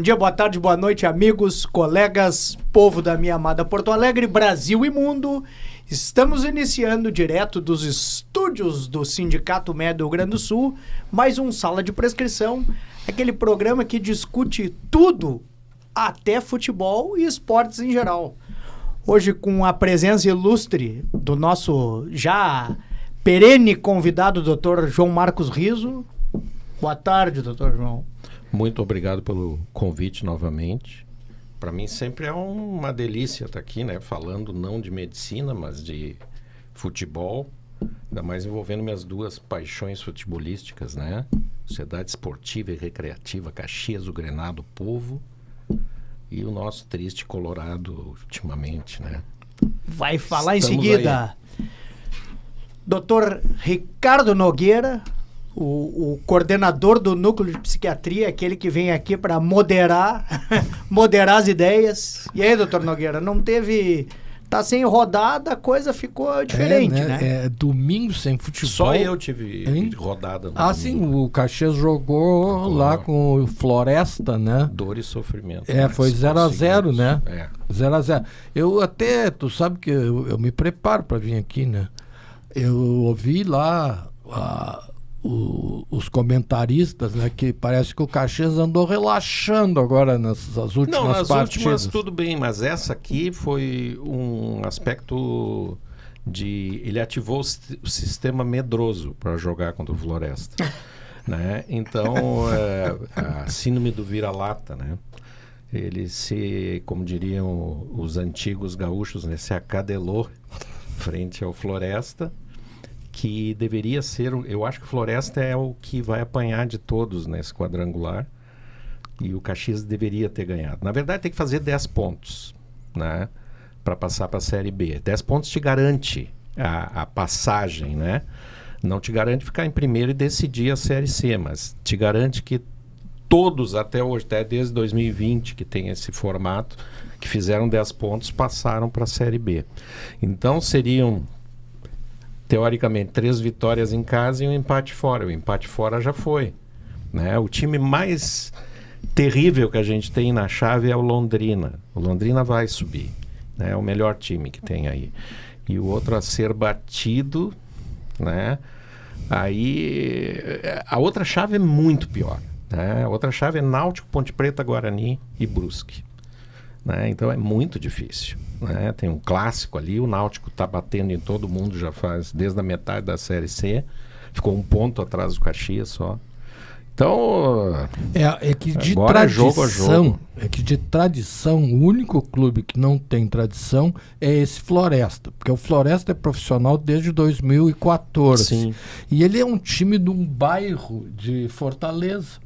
dia, boa tarde, boa noite, amigos, colegas, povo da minha amada Porto Alegre, Brasil e mundo. Estamos iniciando direto dos estúdios do Sindicato Médio do Rio Grande do Sul, mais um Sala de Prescrição, aquele programa que discute tudo, até futebol e esportes em geral. Hoje com a presença ilustre do nosso já perene convidado, Dr. João Marcos Riso. Boa tarde, Dr. João. Muito obrigado pelo convite novamente. Para mim sempre é uma delícia estar aqui, né? Falando não de medicina, mas de futebol. Ainda mais envolvendo minhas duas paixões futebolísticas, né? Sociedade Esportiva e Recreativa Caxias, o Grenado Povo. E o nosso triste Colorado ultimamente, né? Vai falar Estamos em seguida. Dr. Ricardo Nogueira, o coordenador do Núcleo de Psiquiatria, aquele que vem aqui para moderar as ideias. E aí, doutor Nogueira, não teve... Tá sem rodada, a coisa ficou diferente, né? É domingo sem futebol. Só eu tive rodada. Sim, o Caxias jogou lá com o Floresta, né? Dor e sofrimento. Foi 0-0, né? 0-0. Eu até, tu sabe que eu me preparo para vir aqui, né? Eu ouvi lá os comentaristas, né, que parece que o Caxias andou relaxando agora nas últimas partidas. Não, nas últimas tudo bem, mas essa aqui foi um aspecto de... Ele ativou o sistema medroso para jogar contra o Floresta. Né? Então, a síndrome do vira-lata, né? Ele se, como diriam os antigos gaúchos, né, se acadelou frente ao Floresta, que deveria ser... Eu acho que o Floresta é o que vai apanhar de todos nesse quadrangular, e o Caxias deveria ter ganhado. Na verdade, tem que fazer 10 pontos, né, para passar para a Série B. 10 pontos te garante a passagem, né? Não te garante ficar em primeiro e decidir a Série C, mas te garante que todos até hoje, até desde 2020, que tem esse formato, que fizeram 10 pontos, passaram para a Série B. Então, seriam... teoricamente, 3 vitórias em casa e um empate fora. O empate fora já foi, né? O time mais terrível que a gente tem na chave é o Londrina. O Londrina vai subir, né? É o melhor time que tem aí. E o outro a ser batido, né? Aí, a outra chave é muito pior, né? A outra chave é Náutico, Ponte Preta, Guarani e Brusque. Né? Então é muito difícil, né? Tem um clássico ali, o Náutico está batendo em todo mundo já faz desde a metade da Série C, ficou 1 ponto atrás do Caxias só. Então é que de tradição, é que de tradição o único clube que não tem tradição é esse Floresta, porque o Floresta é profissional desde 2014. Sim. E ele é um time de um bairro de Fortaleza.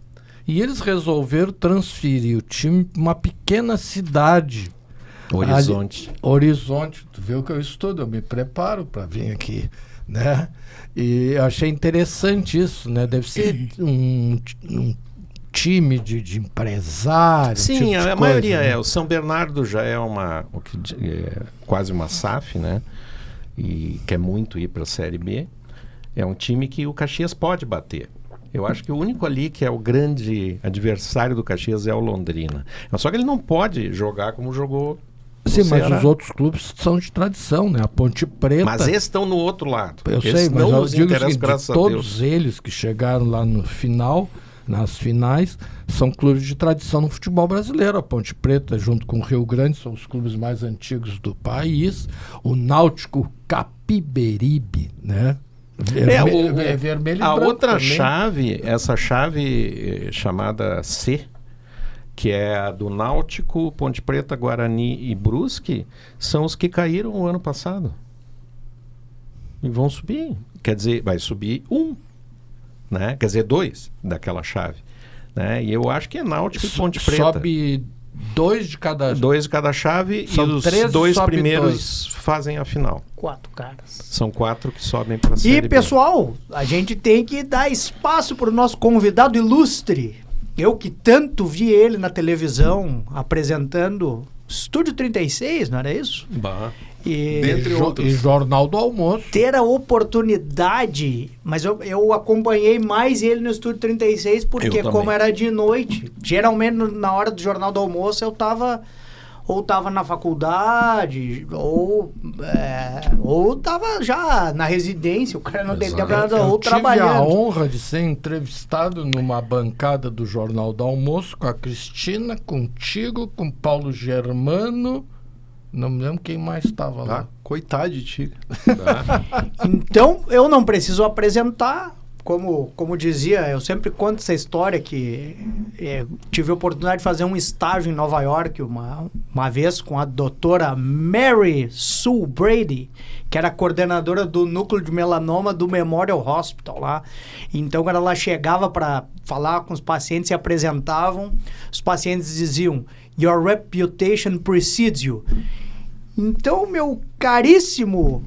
E eles resolveram transferir o time para uma pequena cidade. Horizonte. Tu vê o que eu estudo, eu me preparo para vir aqui, né? E eu achei interessante isso, né? Deve ser um time de empresário. Sim, tipo a coisa, maioria né? é. O São Bernardo já é quase uma SAF, né? E quer muito ir para a Série B. É um time que o Caxias pode bater. Eu acho que o único ali que é o grande adversário do Caxias é o Londrina. Só que ele não pode jogar como jogou. Sim, mas os outros clubes são de tradição, né? A Ponte Preta... Mas esses estão no outro lado. Eu sei, mas eu digo que de todos eles que chegaram lá no final, nas finais, são clubes de tradição no futebol brasileiro. A Ponte Preta, junto com o Rio Grande, são os clubes mais antigos do país. O Náutico Capiberibe, né? Vermelho e a branco outra também. chave, essa chave chamada C, que é a do Náutico, Ponte Preta, Guarani e Brusque, são os que caíram o ano passado. E vão subir. Quer dizer, vai subir 1, né? Quer dizer, 2 daquela chave. Né? E eu acho que é Náutico e Ponte Preta. Sobe 2 de cada... 2 de cada chave. São e os 13, 2 sobe primeiros fazem a final. 4 caras. São 4 que sobem para a Série B. E, pessoal, a gente tem que dar espaço para o nosso convidado ilustre. Eu que tanto vi ele na televisão apresentando Estúdio 36, não era isso? Bah. Dentre outros. E Jornal do Almoço. Ter a oportunidade, mas eu acompanhei mais ele no Estúdio 36, porque como era de noite, geralmente na hora do Jornal do Almoço eu tava na faculdade, ou tava já na residência, o cara não tem tempo nada, ou trabalhando. Eu tive a honra de ser entrevistado numa bancada do Jornal do Almoço com a Cristina, contigo, com Paulo Germano, não me lembro quem mais estava lá. Coitado de ti. Então, eu não preciso apresentar. Como dizia, eu sempre conto essa história que tive a oportunidade de fazer um estágio em Nova York uma vez com a doutora Mary Sue Brady, que era coordenadora do núcleo de melanoma do Memorial Hospital lá. Então, quando ela chegava para falar com os pacientes, se apresentavam, os pacientes diziam: "Your reputation precedes you." Então, meu caríssimo,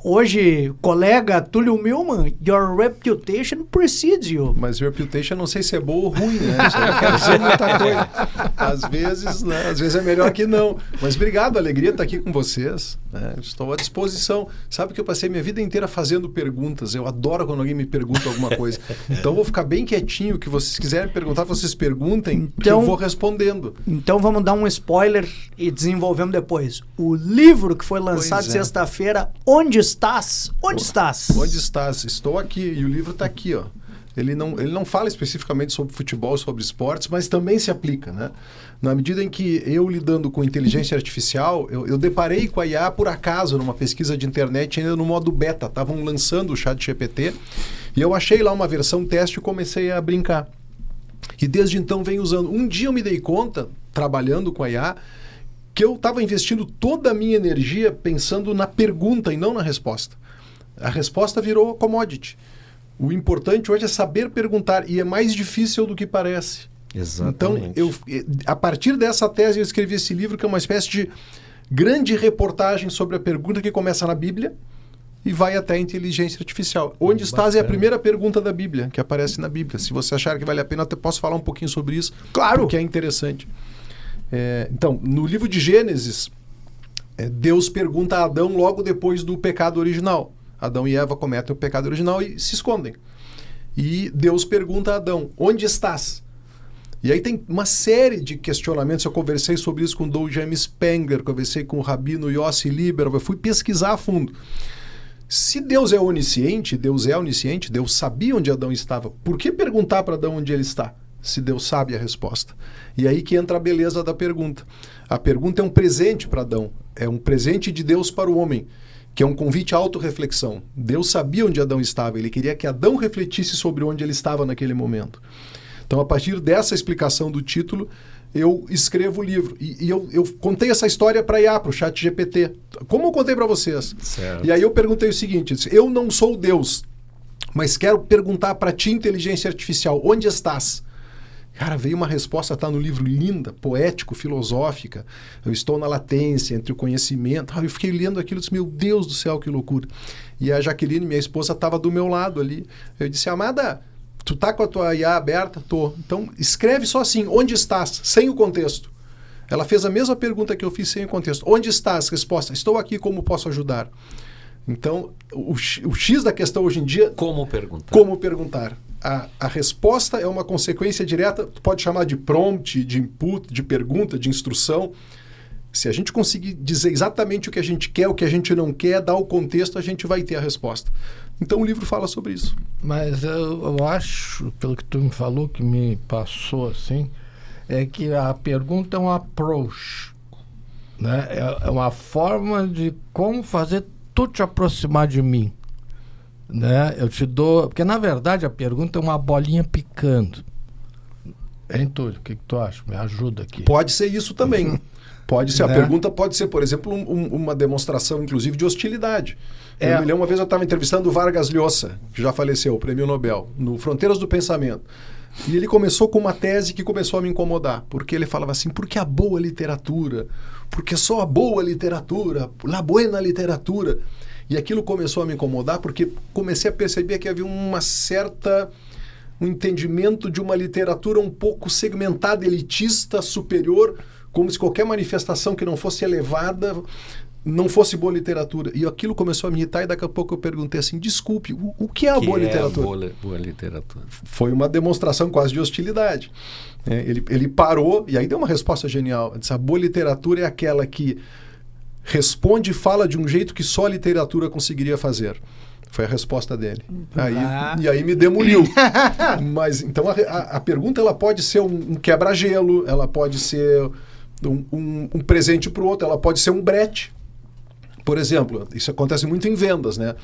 hoje, colega Túlio Milman, your reputation precedes you. Mas reputation não sei se é boa ou ruim, né? Isso não quer dizer muita coisa. Às vezes, né? Às vezes é melhor que não. Mas obrigado, alegria estar aqui com vocês. Né? Estou à disposição. Sabe que eu passei minha vida inteira fazendo perguntas. Eu adoro quando alguém me pergunta alguma coisa. Então, eu vou ficar bem quietinho. Que vocês quiserem perguntar, vocês perguntem, que eu vou respondendo. Então, vamos dar um spoiler e desenvolvemos depois. O livro que foi lançado sexta-feira, Onde Estás? Onde estás? Onde estás? Estou aqui. E o livro está aqui, ó. Ele não fala especificamente sobre futebol, sobre esportes, mas também se aplica, né? Na medida em que eu, lidando com inteligência artificial, eu deparei com a IA por acaso, numa pesquisa de internet, ainda no modo beta. Estavam lançando o ChatGPT e eu achei lá uma versão teste e comecei a brincar. E desde então venho usando. Um dia eu me dei conta, trabalhando com a IA, que eu estava investindo toda a minha energia pensando na pergunta e não na resposta. A resposta virou commodity. O importante hoje é saber perguntar, e é mais difícil do que parece. Exatamente. Então, a partir dessa tese, eu escrevi esse livro, que é uma espécie de grande reportagem sobre a pergunta que começa na Bíblia e vai até a inteligência artificial. Onde estás é a primeira pergunta da Bíblia, que aparece na Bíblia. Se você achar que vale a pena, eu até posso falar um pouquinho sobre isso. Claro! Porque é interessante. Então, no livro de Gênesis, Deus pergunta a Adão logo depois do pecado original. Adão e Eva cometem o pecado original e se escondem. E Deus pergunta a Adão: onde estás? E aí tem uma série de questionamentos. Eu conversei sobre isso com o Doug James Spengler, conversei com o rabino Yossi Lieber, eu fui pesquisar a fundo. Se Deus é onisciente, Deus sabia onde Adão estava. Por que perguntar para Adão onde ele está, se Deus sabe a resposta? E aí que entra a beleza da pergunta. A pergunta é um presente para Adão, é um presente de Deus para o homem, que é um convite à autorreflexão. Deus sabia onde Adão estava, ele queria que Adão refletisse sobre onde ele estava naquele momento. Então, a partir dessa explicação do título, eu escrevo o livro. E eu contei essa história para IA, para o ChatGPT, como eu contei para vocês. Certo. E aí eu perguntei o seguinte: eu não sou Deus, mas quero perguntar para ti, inteligência artificial, onde estás? Cara, veio uma resposta, está no livro, linda, poético, filosófica. Eu estou na latência entre o conhecimento. Eu fiquei lendo aquilo e disse: meu Deus do céu, que loucura. E a Jaqueline, minha esposa, estava do meu lado ali. Eu disse: amada, tu tá com a tua IA aberta? Tô. Então, escreve só assim: onde estás? Sem o contexto. Ela fez a mesma pergunta que eu fiz sem o contexto. Onde estás? Resposta: estou aqui, como posso ajudar? Então, o X da questão hoje em dia... Como perguntar. Como perguntar. A resposta é uma consequência direta, tu pode chamar de prompt, de input, de pergunta, de instrução. Se a gente conseguir dizer exatamente o que a gente quer, o que a gente não quer, dar o contexto, a gente vai ter a resposta. Então o livro fala sobre isso. Mas eu acho, pelo que tu me falou, que me passou assim, é que a pergunta é um approach, né? É uma forma de como fazer tu te aproximar de mim. Né? Eu te dou... Porque, na verdade, a pergunta é uma bolinha picando. Hein, Túlio? O que tu acha? Me ajuda aqui. Pode ser isso também. Pode ser. Né? A pergunta pode ser, por exemplo, uma demonstração, inclusive, de hostilidade. Eu me lembro, uma vez eu estava entrevistando o Vargas Llosa, que já faleceu, o prêmio Nobel, no Fronteiras do Pensamento. E ele começou com uma tese que começou a me incomodar. Porque ele falava assim: por que a boa literatura? Porque só a boa literatura, la buena literatura... E aquilo começou a me incomodar porque comecei a perceber que havia um entendimento de uma literatura um pouco segmentada, elitista, superior, como se qualquer manifestação que não fosse elevada não fosse boa literatura. E aquilo começou a me irritar e daqui a pouco eu perguntei assim, desculpe, o que é a boa literatura? Boa literatura. Foi uma demonstração quase de hostilidade. Ele parou e aí deu uma resposta genial. Ele disse, a boa literatura é aquela que responde e fala de um jeito que só a literatura conseguiria fazer. Foi a resposta dele. E aí me demoliu. Mas então a pergunta ela pode ser um quebra-gelo, ela pode ser um presente para o outro, ela pode ser um brete. Por exemplo, isso acontece muito em vendas, né?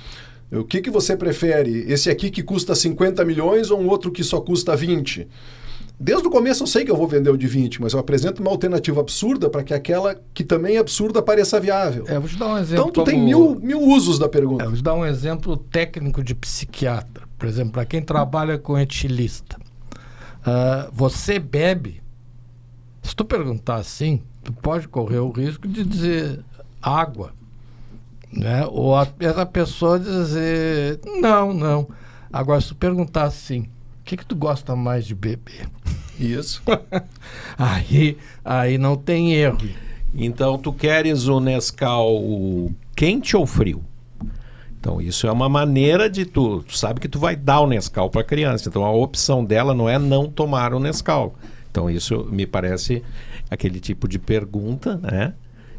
O que você prefere? Esse aqui que custa 50 milhões ou um outro que só custa 20? Desde o começo eu sei que eu vou vender o de 20, mas eu apresento uma alternativa absurda para que aquela que também é absurda pareça viável. Vou te dar um exemplo. Então tu tem mil usos da pergunta. Vou te dar um exemplo técnico de psiquiatra. Por exemplo, para quem trabalha com etilista. Você bebe, se tu perguntar assim, tu pode correr o risco de dizer água. Né? Ou a pessoa dizer não. Agora, se tu perguntar assim, o que tu gosta mais de beber? Isso. aí não tem erro. Então, tu queres o Nescau quente ou frio? Então, isso é uma maneira de tu sabe que tu vai dar o Nescau para a criança. Então, a opção dela não é não tomar o Nescau. Então, isso me parece aquele tipo de pergunta, né?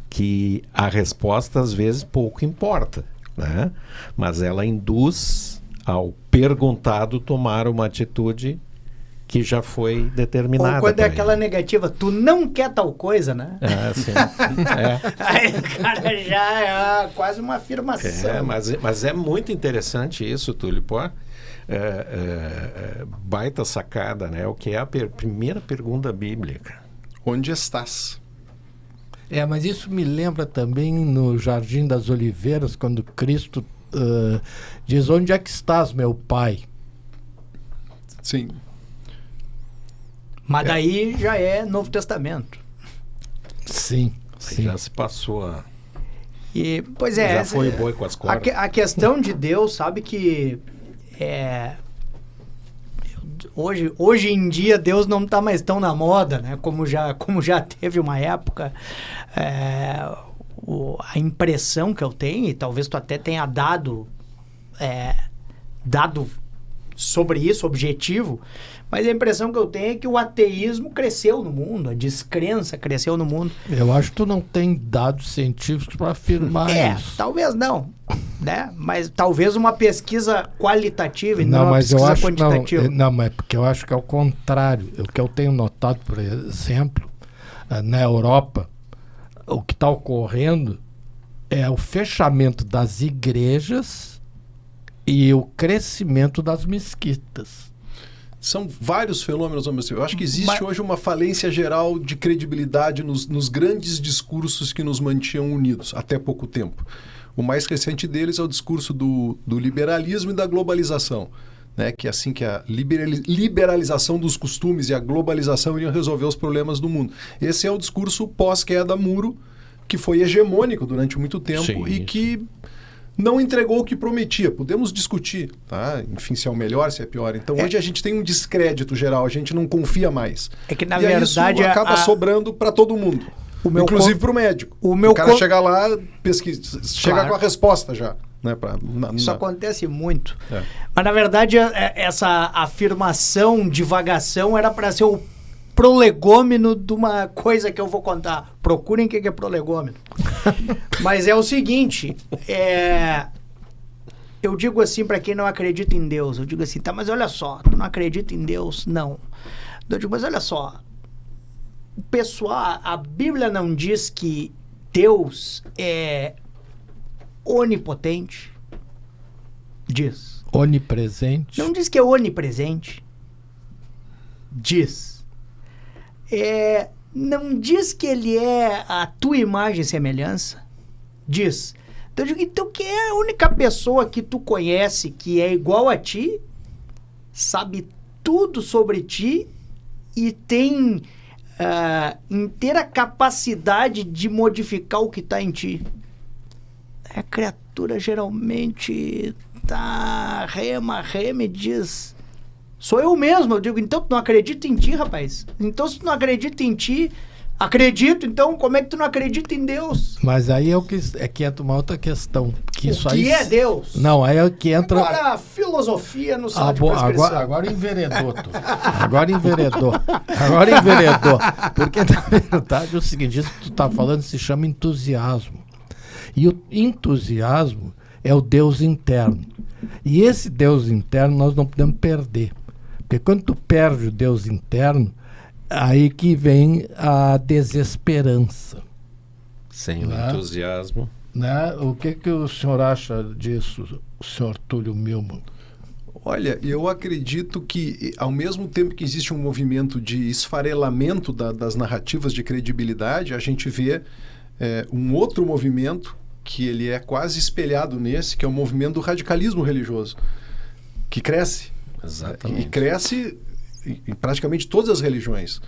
Que a resposta, às vezes, pouco importa, né? Mas ela induz ao perguntado tomar uma atitude que já foi determinada. Ou quando é aquela negativa, tu não quer tal coisa, né? Sim. Aí o cara já é quase uma afirmação. Mas é muito interessante isso, Túlio. Baita sacada, né? O que é a primeira pergunta bíblica. Onde estás? Mas isso me lembra também no Jardim das Oliveiras, quando Cristo diz, onde é que estás, meu pai? Sim. Mas daí já é Novo Testamento. Sim. Já se passou pois é. Já foi boi com as cordas. A questão de Deus, sabe que hoje em dia Deus não está mais tão na moda, né? Como já teve uma época. A impressão que eu tenho, e talvez tu até tenha dado sobre isso, objetivo, mas a impressão que eu tenho é que o ateísmo cresceu no mundo, a descrença cresceu no mundo. Eu acho que tu não tem dados científicos para afirmar isso. Talvez não, né? Mas talvez uma pesquisa qualitativa e não uma pesquisa quantitativa. Não, mas porque eu acho que é o contrário. O que eu tenho notado, por exemplo, na Europa, o que está ocorrendo é o fechamento das igrejas e o crescimento das mesquitas. São vários fenômenos ao mesmo tempo. Eu acho que existe hoje uma falência geral de credibilidade nos grandes discursos que nos mantinham unidos até pouco tempo. O mais recente deles é o discurso do liberalismo e da globalização. Né, que assim que a liberalização dos costumes e a globalização iriam resolver os problemas do mundo. Esse é o discurso pós-queda muro, que foi hegemônico durante muito tempo e que não entregou o que prometia. Podemos discutir, tá? Enfim, se é o melhor, se é pior. Então hoje a gente tem um descrédito geral, a gente não confia mais. É que na verdade isso acaba sobrando para todo mundo. Inclusive para o médico. O cara chega lá, pesquisa, chega com a resposta já. Né, Isso acontece muito. Mas, na verdade, essa afirmação, divagação, era para ser o prolegômeno de uma coisa que eu vou contar. Procurem o que é prolegômeno. Mas é o seguinte, eu digo assim para quem não acredita em Deus, eu digo assim, tá, mas olha só, tu não acredita em Deus? Não. Eu digo, mas olha só, o pessoal, a Bíblia não diz que Deus é onipotente? Diz. Onipresente? Não diz que é onipresente. Diz. Não diz que ele é a tua imagem e semelhança? Diz. Então, eu digo, então quem é a única pessoa que tu conhece que é igual a ti, sabe tudo sobre ti e tem inteira capacidade de modificar o que está em ti? A criatura geralmente rema e diz, sou eu mesmo. Eu digo, então tu não acredita em ti, rapaz? Então se tu não acredita em ti, Acredito, então, como é que tu não acredita em Deus? Mas aí é que entra uma outra questão. Que o que é Deus? Não, aí é que entra... Agora a filosofia no site de prescrição. Agora enveredou, tu. Agora enveredou. Porque, na verdade, é o seguinte, isso que tu tá falando se chama entusiasmo. E o entusiasmo é o Deus interno. E esse Deus interno nós não podemos perder. Porque quando tu perde o Deus interno, aí que vem a desesperança. Sem o entusiasmo. Né? O que o senhor acha disso, o senhor Túlio Milman? Olha, eu acredito que, ao mesmo tempo que existe um movimento de esfarelamento das narrativas de credibilidade, a gente vê um outro movimento que ele é quase espelhado nesse, que é o movimento do radicalismo religioso, que cresce. Exatamente. E cresce em praticamente todas as religiões.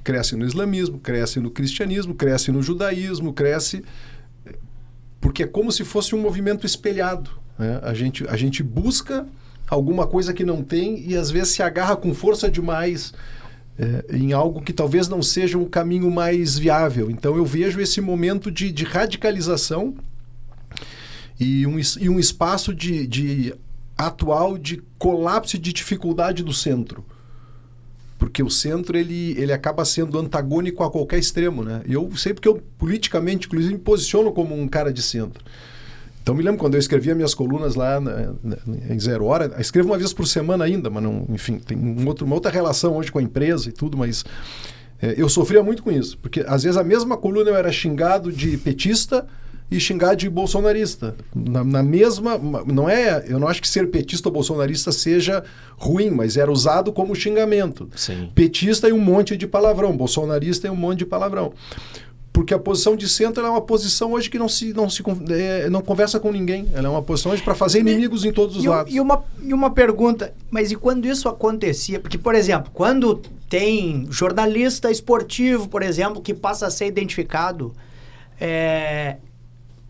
Cresce no islamismo, cresce no cristianismo, cresce no judaísmo, cresce... Porque é como se fosse um movimento espelhado. Né? A gente busca alguma coisa que não tem e às vezes se agarra com força demais em algo que talvez não seja um caminho mais viável. Então eu vejo esse momento de radicalização e um espaço atual de colapso e de dificuldade do centro. Porque o centro ele acaba sendo antagônico a qualquer extremo, né? Eu sei porque eu politicamente, inclusive, me posiciono como um cara de centro. Então me lembro quando eu escrevia minhas colunas lá em 0 Hora, eu escrevo uma vez por semana ainda, mas não, enfim, tem uma outra relação hoje com a empresa e tudo, mas eu sofria muito com isso, porque às vezes a mesma coluna eu era xingado de petista e xingar de bolsonarista. Na mesma... eu não acho que ser petista ou bolsonarista seja ruim, mas era usado como xingamento. Sim. Petista e um monte de palavrão, bolsonarista e um monte de palavrão. Porque a posição de centro é uma posição hoje que não conversa com ninguém. Ela é uma posição hoje para fazer inimigos em todos os lados. E uma pergunta, mas e quando isso acontecia? Porque, por exemplo, quando tem jornalista esportivo, por exemplo, que passa a ser identificado...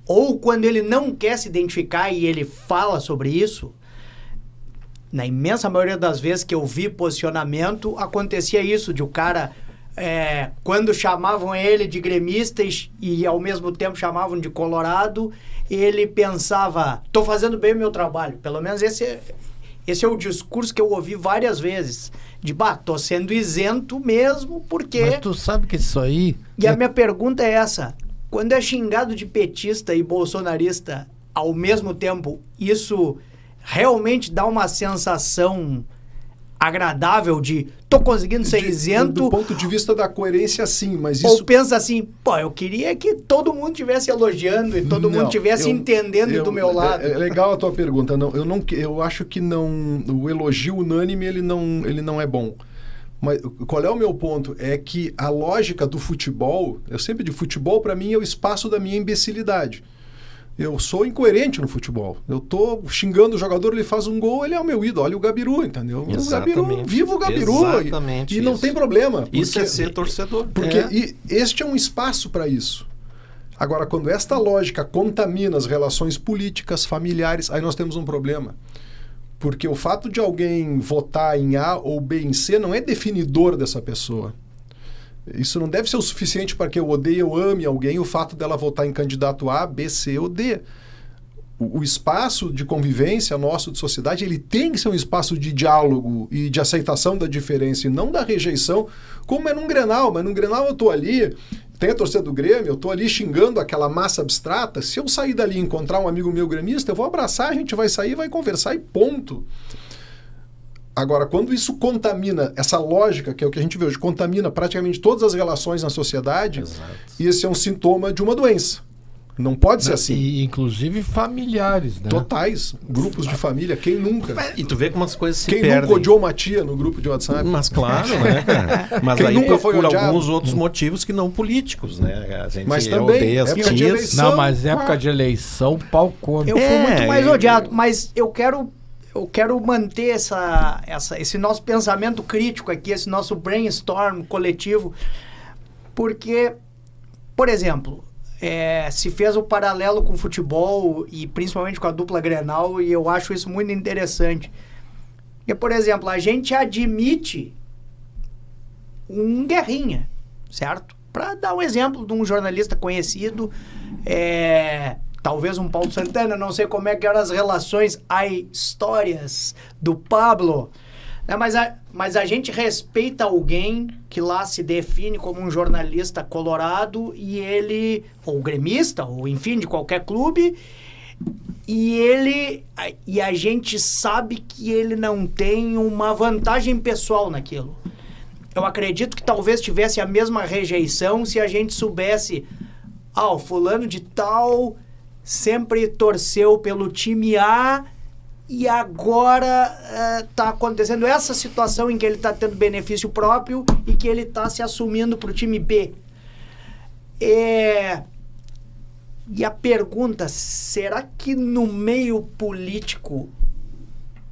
ou quando ele não quer se identificar e ele fala sobre isso, na imensa maioria das vezes que eu vi posicionamento, acontecia isso, de o cara, quando chamavam ele de gremista e ao mesmo tempo chamavam de colorado, ele pensava, estou fazendo bem o meu trabalho. Pelo menos esse é o discurso que eu ouvi várias vezes, de, estou sendo isento mesmo, porque... Mas tu sabe que isso aí... E a minha pergunta é essa... Quando é xingado de petista e bolsonarista ao mesmo tempo, isso realmente dá uma sensação agradável de tô conseguindo ser isento? Do ponto de vista da coerência, sim, mas isso... Ou pensa assim, eu queria que todo mundo estivesse elogiando e todo mundo estivesse entendendo do meu lado. É legal a tua pergunta. Eu acho que o elogio unânime ele não é bom. Mas qual é o meu ponto? É que a lógica do futebol, eu sempre digo, futebol para mim é o espaço da minha imbecilidade. Eu sou incoerente no futebol. Eu tô xingando o jogador, ele faz um gol, ele é o meu ídolo. Olha o Gabiru, entendeu? Exatamente. O Gabiru, viva o Gabiru. Exatamente. E não tem problema. Isso é ser torcedor. Porque este é um espaço para isso. Agora, quando esta lógica contamina as relações políticas, familiares, aí nós temos um problema. Porque o fato de alguém votar em A ou B em C não é definidor dessa pessoa. Isso não deve ser o suficiente para que eu odeie ou ame alguém, o fato dela votar em candidato A, B, C ou D. O espaço de convivência nosso de sociedade, ele tem que ser um espaço de diálogo e de aceitação da diferença e não da rejeição, como é num Grenal. Mas num Grenal eu estou ali, tem a torcida do Grêmio, eu estou ali xingando aquela massa abstrata. Se eu sair dali e encontrar um amigo meu gremista, eu vou abraçar, a gente vai sair, vai conversar e ponto. Agora, quando isso contamina, essa lógica, que é o que a gente vê hoje, contamina praticamente todas as relações na sociedade, Exato. E esse é um sintoma de uma doença. Não pode ser assim. E, inclusive familiares, né? Totais. Grupos de família, quem nunca? E tu vê como as coisas se quem perdem. nunca odiou uma tia no grupo de WhatsApp? Mas claro, né, cara? Mas Quem aí nunca foi por odiado? alguns outros motivos que não políticos, né? A gente Mas também, odeia as época de tias. eleição. Não, mas época de eleição, pau come. Eu fui muito mais odiado, mas eu quero manter esse nosso pensamento crítico aqui, esse nosso brainstorm coletivo, porque, por exemplo, se fez o paralelo com o futebol e principalmente com a dupla Grenal, e eu acho isso muito interessante. Porque, por exemplo, a gente admite um guerrinha, certo? Para dar um exemplo de um jornalista conhecido, talvez um Paulo Santana, não sei como é que eram as relações, as histórias do Pablo, né? Mas a gente respeita alguém que lá se define como um jornalista colorado e ele, ou gremista, ou enfim, de qualquer clube, e a gente sabe que ele não tem uma vantagem pessoal naquilo. Eu acredito que talvez tivesse a mesma rejeição se a gente soubesse, o fulano de tal sempre torceu pelo time A e agora está acontecendo essa situação em que ele está tendo benefício próprio e que ele está se assumindo para o time B. E a pergunta, será que no meio político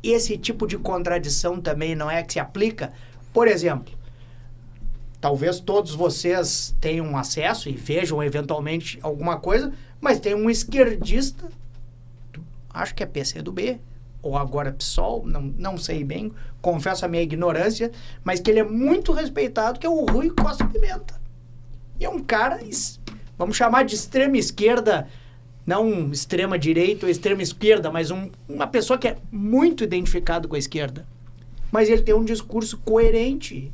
esse tipo de contradição também não é que se aplica? Por exemplo, talvez todos vocês tenham acesso e vejam eventualmente alguma coisa, mas tem um esquerdista, acho que é PCdoB, ou agora PSOL, não sei bem, confesso a minha ignorância, mas que ele é muito respeitado, que é o Rui Costa Pimenta. E é um cara, vamos chamar de extrema esquerda, não extrema direita ou extrema esquerda, mas uma pessoa que é muito identificado com a esquerda. Mas ele tem um discurso coerente.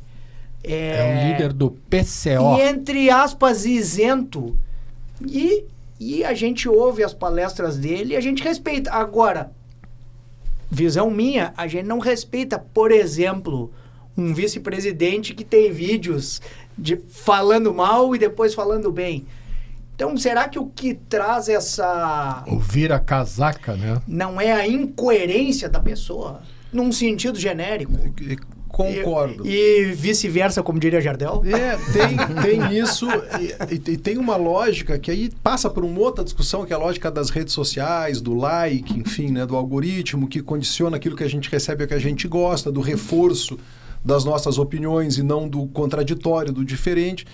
É um líder do PCO. E, entre aspas, isento. E a gente ouve as palestras dele e a gente respeita. Agora, visão minha, a gente não respeita, por exemplo, um vice-presidente que tem vídeos falando mal e depois falando bem. Então, será que o que traz essa... O vira-casaca, né? Não é a incoerência da pessoa, num sentido genérico? Concordo. E vice-versa, como diria Jardel? Tem isso. E tem uma lógica que aí passa por uma outra discussão, que é a lógica das redes sociais, do like, enfim, né, do algoritmo, que condiciona aquilo que a gente recebe, o que a gente gosta, do reforço das nossas opiniões e não do contraditório, do diferente.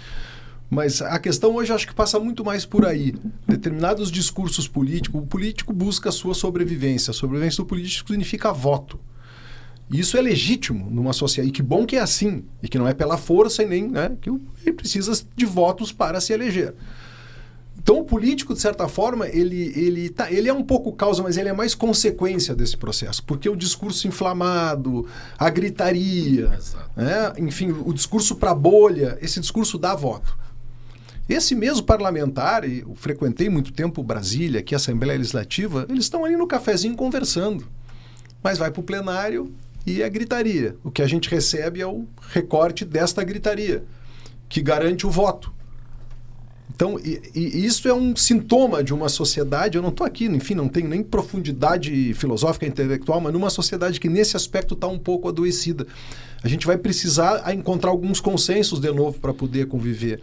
Mas a questão hoje acho que passa muito mais por aí. Determinados discursos políticos, o político busca a sua sobrevivência. A sobrevivência do político significa voto. E isso é legítimo numa sociedade. E que bom que é assim. E que não é pela força e nem... Né, que ele precisa de votos para se eleger. Então o político, de certa forma, ele é um pouco causa, mas ele é mais consequência desse processo. Porque o discurso inflamado, a gritaria, né, enfim, o discurso para bolha, esse discurso dá voto. Esse mesmo parlamentar, eu frequentei muito tempo Brasília, aqui a Assembleia Legislativa, eles estão ali no cafezinho conversando. Mas vai para o plenário e é gritaria. O que a gente recebe é o recorte desta gritaria, que garante o voto. Então, e isso é um sintoma de uma sociedade, eu não estou aqui, enfim, não tenho nem profundidade filosófica, intelectual, mas numa sociedade que nesse aspecto está um pouco adoecida. A gente vai precisar encontrar alguns consensos de novo para poder conviver.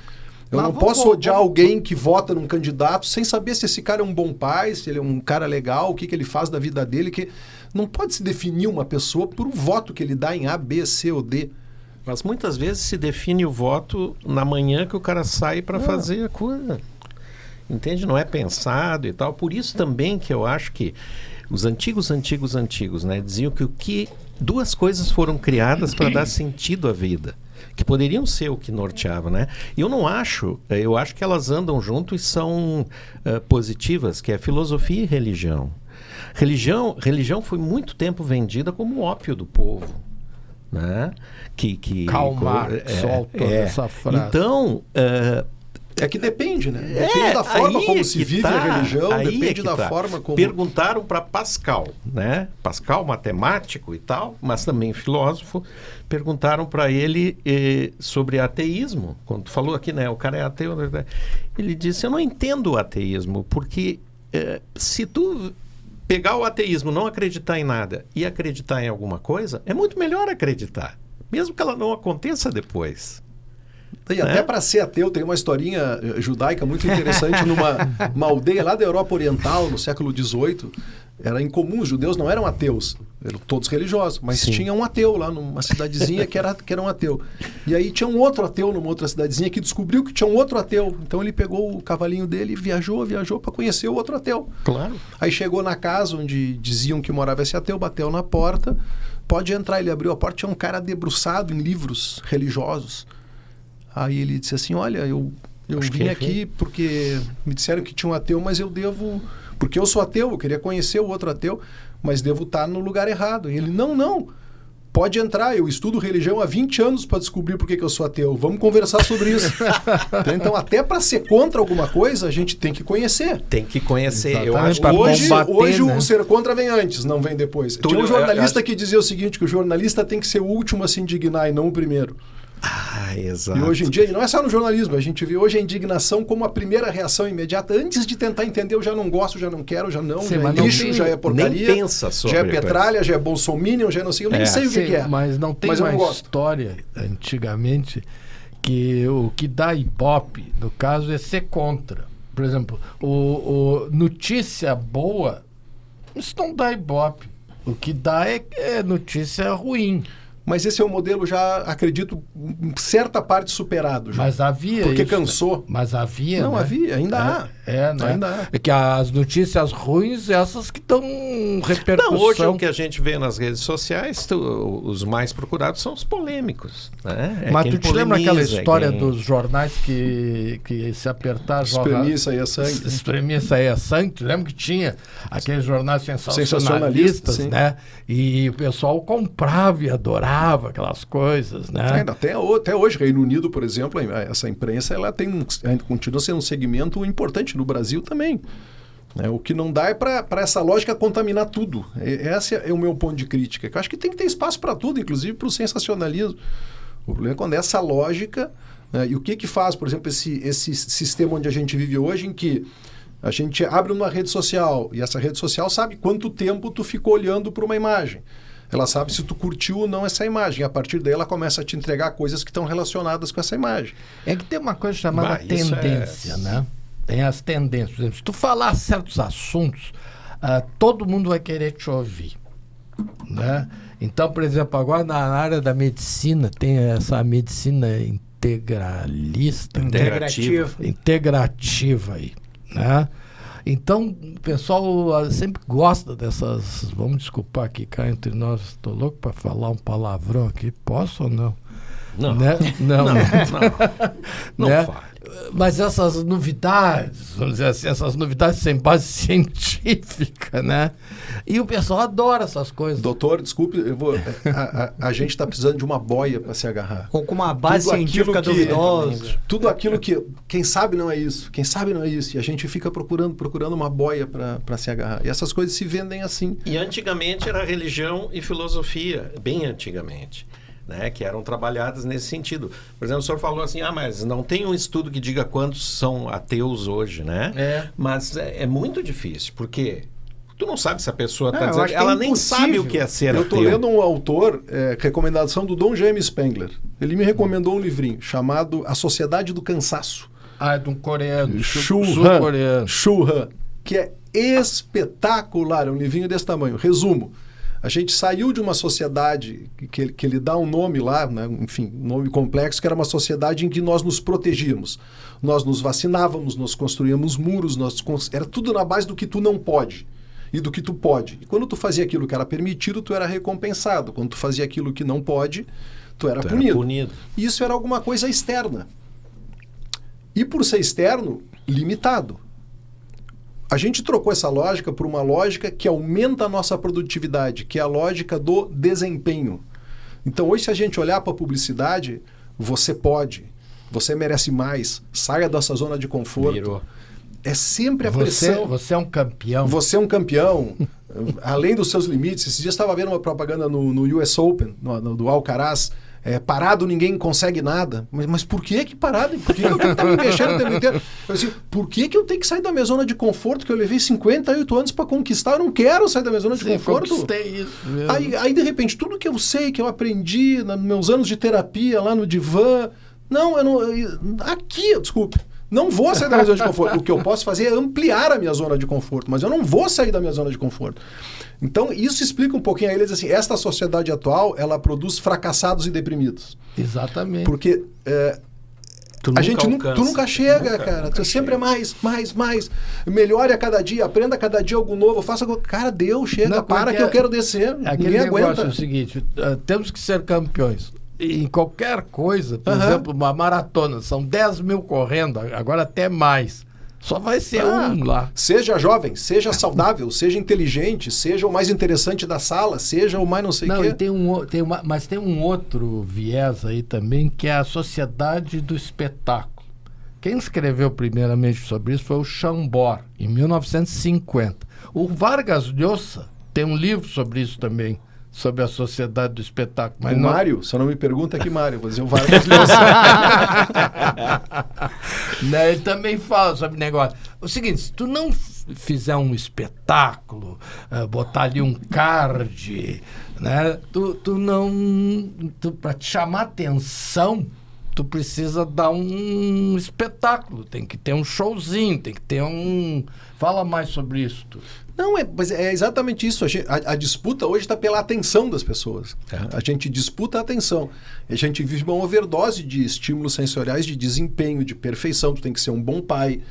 Eu não posso odiar alguém que vota num candidato sem saber se esse cara é um bom pai, se ele é um cara legal, o que ele faz da vida dele. Que não pode se definir uma pessoa por um voto que ele dá em A, B, C ou D. Mas muitas vezes se define o voto na manhã que o cara sai para fazer a coisa. Entende? Não é pensado e tal. Por isso também que eu acho que os antigos, né, diziam que duas coisas foram criadas para dar sentido à vida, que poderiam ser o que norteava, né? E eu acho que elas andam junto e são positivas, que é filosofia e religião. Religião foi muito tempo vendida como ópio do povo, né? Karl Marx soltou essa frase. Então... É que depende, né? Depende da forma como se vive a religião, depende da forma como... Perguntaram para Pascal, né? Pascal, matemático e tal, mas também filósofo, perguntaram para ele sobre ateísmo. Quando tu falou aqui, né? O cara é ateu. Ele disse, eu não entendo o ateísmo, porque se tu pegar o ateísmo, não acreditar em nada e acreditar em alguma coisa, é muito melhor acreditar, mesmo que ela não aconteça depois. E até para ser ateu, tem uma historinha judaica muito interessante numa aldeia lá da Europa Oriental, no século XVIII. Era incomum, os judeus não eram ateus, eram todos religiosos, mas tinha um ateu lá numa cidadezinha que era um ateu. E aí tinha um outro ateu numa outra cidadezinha que descobriu que tinha um outro ateu. Então ele pegou o cavalinho dele e viajou para conhecer o outro ateu. Claro. Aí chegou na casa onde diziam que morava esse ateu, bateu na porta, pode entrar. Ele abriu a porta, tinha um cara debruçado em livros religiosos. Aí ele disse assim, olha, eu vim aqui porque me disseram que tinha um ateu, mas eu devo... Porque eu sou ateu, eu queria conhecer o outro ateu, mas devo estar no lugar errado. E ele, não, pode entrar, eu estudo religião há 20 anos para descobrir por que eu sou ateu. Vamos conversar sobre isso. Então, até para ser contra alguma coisa, a gente tem que conhecer. Tem que conhecer. Exatamente. Eu acho Combater, hoje né? O ser contra vem antes, não vem depois. Tinha um jornalista que dizia o seguinte, que o jornalista tem que ser o último a se indignar e não o primeiro. Exato. E hoje em dia, e não é só no jornalismo, a gente vê hoje a indignação como a primeira reação imediata, antes de tentar entender, eu já não gosto, já não quero, já não, Sim, já é lixo, já é porcaria, nem pensa sobre já é petralha, já é bolsominion, já não sei, eu nem sei o que é. Mas não tem uma história, antigamente, que o que dá ibope, no caso, é ser contra. Por exemplo, o notícia boa, isso não dá ibope. O que dá é notícia ruim. Mas esse é um modelo já, acredito, em certa parte superado. Já. Mas havia porque isso, cansou. Mas havia, Não, né? havia, ainda há. Né? Ainda há. É que as notícias ruins, essas que dão repercussão. Não, hoje o que a gente vê nas redes sociais, os mais procurados são os polêmicos. Né? Mas tu te lembra aquela história dos jornais que se apertar... Espremia e saía sangue. Espremia e saía sangue. Tu lembra que tinha aqueles jornais sensacionalistas, né? E o pessoal comprava e adorava aquelas coisas, né? Até hoje, Reino Unido, por exemplo, essa imprensa ela continua sendo um segmento importante no Brasil também. O que não dá é para essa lógica contaminar tudo. Esse é o meu ponto de crítica. Eu acho que tem que ter espaço para tudo, inclusive para o sensacionalismo. O problema é quando essa lógica... e o que faz, por exemplo, esse sistema onde a gente vive hoje, em que a gente abre uma rede social e essa rede social sabe quanto tempo tu ficou olhando para uma imagem. Ela sabe se tu curtiu ou não essa imagem. A partir daí ela começa a te entregar coisas que estão relacionadas com essa imagem. É que tem uma coisa chamada tendência, né? Tem as tendências. Por exemplo, se tu falar certos assuntos, todo mundo vai querer te ouvir, né? Então, por exemplo, agora na área da medicina, tem essa medicina integrativa aí, né? Então, o pessoal sempre gosta dessas... Vamos desculpar aqui, cá entre nós. Estou louco para falar um palavrão aqui. Posso ou não? Não. Né? Não né? fale. Mas essas novidades, vamos dizer assim, essas novidades sem base científica, né? E o pessoal adora essas coisas. Doutor, desculpe, a gente está precisando de uma boia para se agarrar. Ou com uma base científica duvidosa. Tudo aquilo que, quem sabe não é isso, e a gente fica procurando uma boia para se agarrar. E essas coisas se vendem assim. E antigamente era religião e filosofia, bem antigamente. Né, que eram trabalhadas nesse sentido. Por exemplo, o senhor falou assim, mas não tem um estudo que diga quantos são ateus hoje, né? Mas é muito difícil, porque tu não sabe se a pessoa está dizendo... Ela nem sabe o que é ser ateu. Eu estou lendo um autor, recomendação do Dom James Spengler. Ele me recomendou um livrinho chamado A Sociedade do Cansaço. É de um coreano. sul-coreano. Shu Han, que é espetacular, é um livrinho desse tamanho. Resumo. A gente saiu de uma sociedade que ele dá um nome lá, né? Enfim, um nome complexo, que era uma sociedade em que nós nos protegíamos. Nós nos vacinávamos, nós construíamos muros, era tudo na base do que tu não pode e do que tu pode. E quando tu fazia aquilo que era permitido, tu era recompensado. Quando tu fazia aquilo que não pode, tu era punido. E isso era alguma coisa externa. E por ser externo, limitado. A gente trocou essa lógica por uma lógica que aumenta a nossa produtividade, que é a lógica do desempenho. Então, hoje, se a gente olhar para a publicidade, você pode, você merece mais, saia dessa zona de conforto. Virou. É sempre a pressão. Você é um campeão. Você é um campeão, além dos seus limites. Esses dias estava vendo uma propaganda no US Open, do Alcaraz. Parado ninguém consegue nada. Mas por que parado? Por que eu tenho que estar me mexendo o tempo inteiro? Por que eu tenho que sair da minha zona de conforto, que eu levei 58 anos para conquistar? Eu não quero sair da minha zona de conforto. Conquistei isso mesmo. Aí, de repente, tudo que eu sei, que eu aprendi nos meus anos de terapia, lá no divã... Desculpe. Não vou sair da minha zona de conforto. O que eu posso fazer é ampliar a minha zona de conforto, mas eu não vou sair da minha zona de conforto. Então, isso explica um pouquinho a eles assim, esta sociedade atual, ela produz fracassados e deprimidos. Exatamente. Porque tu nunca chega, cara. Tu sempre é mais. Melhore a cada dia, aprenda a cada dia algo novo, faça... Cara, deu, chega, que eu quero descer. Ninguém aguenta. É o seguinte, temos que ser campeões. em qualquer coisa, por exemplo, uma maratona, são 10 mil correndo, agora até mais. Só vai ser um lá. Seja jovem, seja saudável, seja inteligente, seja o mais interessante da sala, seja o mais não sei o quê. Mas tem um outro viés aí também, que é a sociedade do espetáculo. Quem escreveu primeiramente sobre isso foi o Chambord, em 1950. O Vargas Llosa tem um livro sobre isso também, sobre a sociedade do espetáculo. Mas Mário, se eu não me pergunta que Mário, vou dizer o Vargas Llosa. Ele também fala sobre negócio. O seguinte, se tu não fizer um espetáculo, botar ali um card, né, para te chamar atenção, tu precisa dar um espetáculo, tem que ter um showzinho, tem que ter um... Fala mais sobre isso, tu. Não, mas é exatamente isso. A disputa hoje está pela atenção das pessoas. A gente disputa a atenção. A gente vive uma overdose de estímulos sensoriais, de desempenho, de perfeição. Tu tem que ser um bom pai.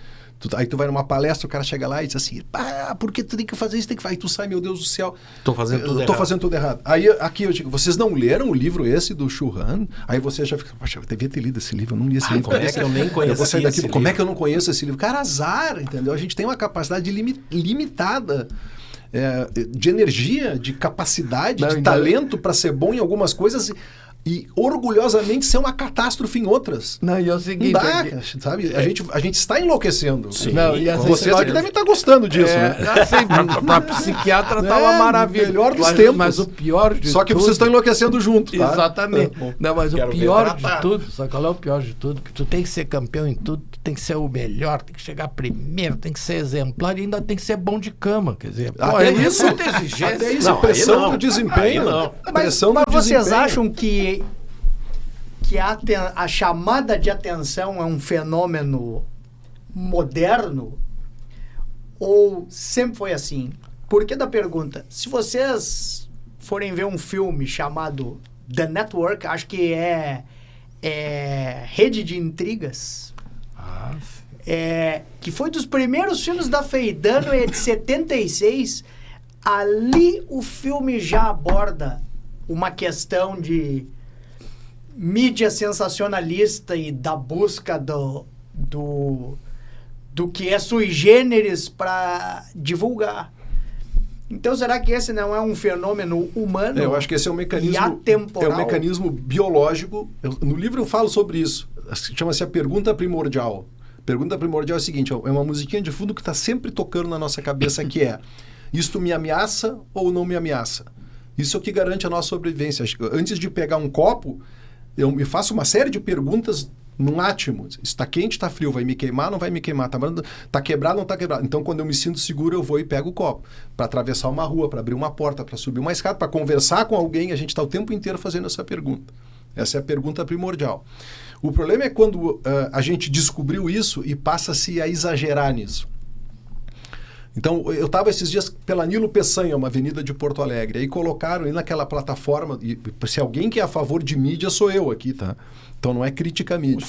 Aí tu vai numa palestra, o cara chega lá e diz assim, por que tu tem que fazer isso? Tem que fazer. Aí tu sai, meu Deus do céu. Tô fazendo tudo errado. Aí aqui eu digo, vocês não leram o livro esse do Churran? Aí você já fica, poxa, eu devia ter lido esse livro, eu não li esse livro. Como é que eu nem conhecia esse livro? Como é que eu não conheço esse livro? Cara, azar, entendeu? A gente tem uma capacidade limitada de energia, de capacidade, de talento para ser bom em algumas coisas e orgulhosamente ser uma catástrofe em outras. Não, e é o seguinte... Não dá, sabe? A gente está enlouquecendo. Sim. Não, e vocês aqui devem estar gostando disso, né? Assim, para psiquiatra tá uma maravilha. Melhor dos tempos. Mas o pior de Só que vocês estão enlouquecendo junto, tá? Exatamente. Não, mas o pior de tudo, sabe qual é o pior de tudo? Que tu tem que ser campeão em tudo, tu tem que ser o melhor, tem que chegar primeiro, tem que ser exemplar e ainda tem que ser bom de cama, quer dizer... Até isso, muita exigência. Até isso, pressão do desempenho. Mas vocês acham que a chamada de atenção é um fenômeno moderno ou sempre foi assim? Por que da pergunta? Se vocês forem ver um filme chamado The Network, acho que é Rede de Intrigas, que foi dos primeiros filmes da Feidano, é de 76, ali o filme já aborda uma questão de mídia sensacionalista e da busca do que é sui generis para divulgar. Então, será que esse não é um fenômeno humano? Eu acho que esse é um mecanismo, atemporal? É um mecanismo biológico. No livro eu falo sobre isso. Chama-se a pergunta primordial. A pergunta primordial é a seguinte, é uma musiquinha de fundo que está sempre tocando na nossa cabeça, que é: isto me ameaça ou não me ameaça? Isso é o que garante a nossa sobrevivência. Antes de pegar um copo, eu me faço uma série de perguntas num átimo. Está quente, está frio, vai me queimar, não vai me queimar? Está quebrado, não está quebrado? Então, quando eu me sinto seguro, eu vou e pego o copo. Para atravessar uma rua, para abrir uma porta, para subir uma escada, para conversar com alguém, a gente está o tempo inteiro fazendo essa pergunta. Essa é a pergunta primordial. O problema é quando a gente descobriu isso e passa-se a exagerar nisso. Então, eu estava esses dias pela Nilo Peçanha, uma avenida de Porto Alegre, aí colocaram ali naquela plataforma, e se alguém que é a favor de mídia sou eu aqui, tá? Então não é crítica à mídia.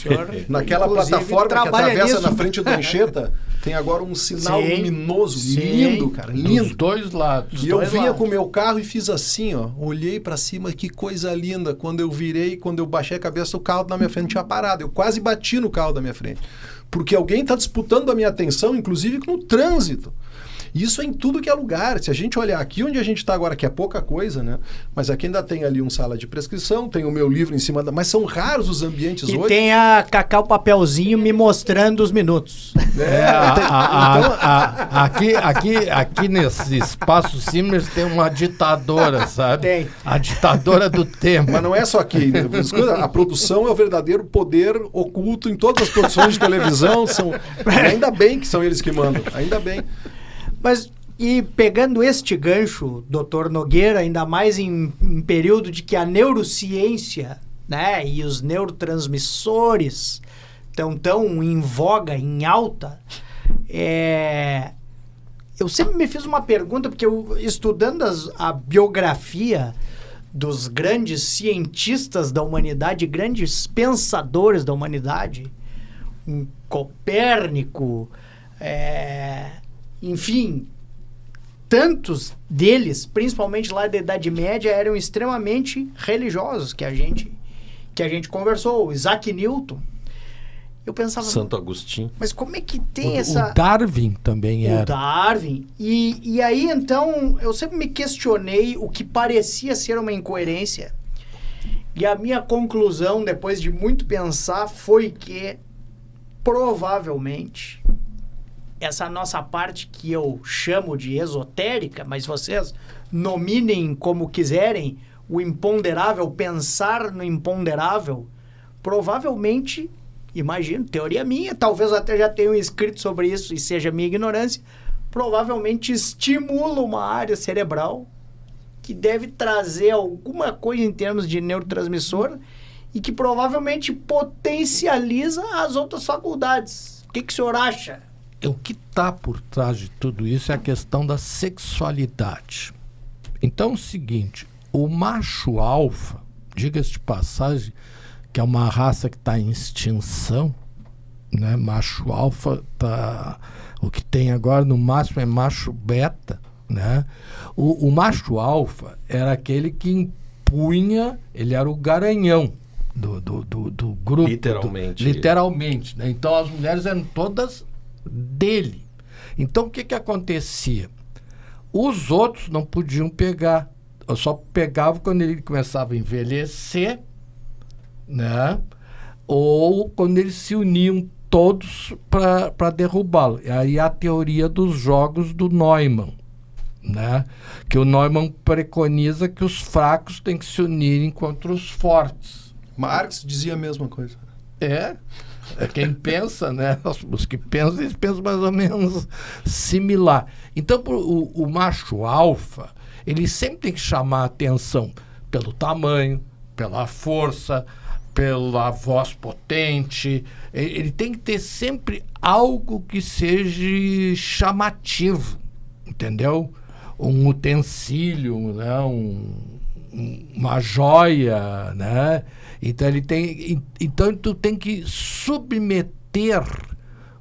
Naquela plataforma que atravessa na frente da Anchieta, tem agora um sinal luminoso, lindo, cara, lindo. Dos dois lados. E eu vinha com o meu carro e fiz assim, ó, olhei para cima, que coisa linda. Quando eu virei, quando eu baixei a cabeça, o carro na minha frente tinha parado. Eu quase bati no carro da minha frente. Porque alguém está disputando a minha atenção, inclusive no trânsito. Isso é em tudo que é lugar. Se a gente olhar aqui onde a gente está agora, que é pouca coisa, né? Mas aqui ainda tem ali sala de prescrição, tem o meu livro em cima mas são raros os ambientes hoje. E tem a Cacau Papelzinho me mostrando os minutos. Aqui nesse espaço Simers tem uma ditadora, sabe? Tem. A ditadora do tempo. Mas não é só aqui. Né? A produção é o verdadeiro poder oculto em todas as produções de televisão. Ainda bem que são eles que mandam. Ainda bem. Mas, e pegando este gancho, doutor Nogueira, ainda mais em período de que a neurociência, né, e os neurotransmissores estão tão em voga, em alta, eu sempre me fiz uma pergunta, porque eu, estudando a biografia dos grandes cientistas da humanidade, grandes pensadores da humanidade, um Copérnico, enfim, tantos deles, principalmente lá da Idade Média, eram extremamente religiosos, que a gente que a gente conversou, o Isaac Newton, eu pensava... Santo Agostinho. Mas como é que tem essa... O Darwin também era. O Darwin. E aí, então, eu sempre me questionei o que parecia ser uma incoerência. E a minha conclusão, depois de muito pensar, foi que, provavelmente, essa nossa parte que eu chamo de esotérica, mas vocês nominem como quiserem, o imponderável, pensar no imponderável, provavelmente, imagino, teoria minha, talvez até já tenham escrito sobre isso e seja minha ignorância, provavelmente estimula uma área cerebral que deve trazer alguma coisa em termos de neurotransmissor e que provavelmente potencializa as outras faculdades. O que o senhor acha? O que está por trás de tudo isso é a questão da sexualidade. Então é o seguinte, o macho alfa, diga-se de passagem, que é uma raça que está em extinção, né? Macho alfa, o que tem agora no máximo é macho beta, né? O macho alfa era aquele que impunha, ele era o garanhão do grupo. Literalmente. Literalmente, né? Então as mulheres eram todas dele. Então o que acontecia? Os outros não podiam pegar. Eu só pegava quando ele começava a envelhecer, né? Ou quando eles se uniam todos para derrubá-lo. E aí a teoria dos jogos do Neumann, né? Que o Neumann preconiza que os fracos têm que se unirem contra os fortes. Marx dizia a mesma coisa. É quem pensa, né? Os que pensam, eles pensam mais ou menos similar. Então, o macho alfa, ele sempre tem que chamar a atenção pelo tamanho, pela força, pela voz potente. Ele tem que ter sempre algo que seja chamativo, entendeu? Um utensílio, né? Uma joia, né? Então tu tem que submeter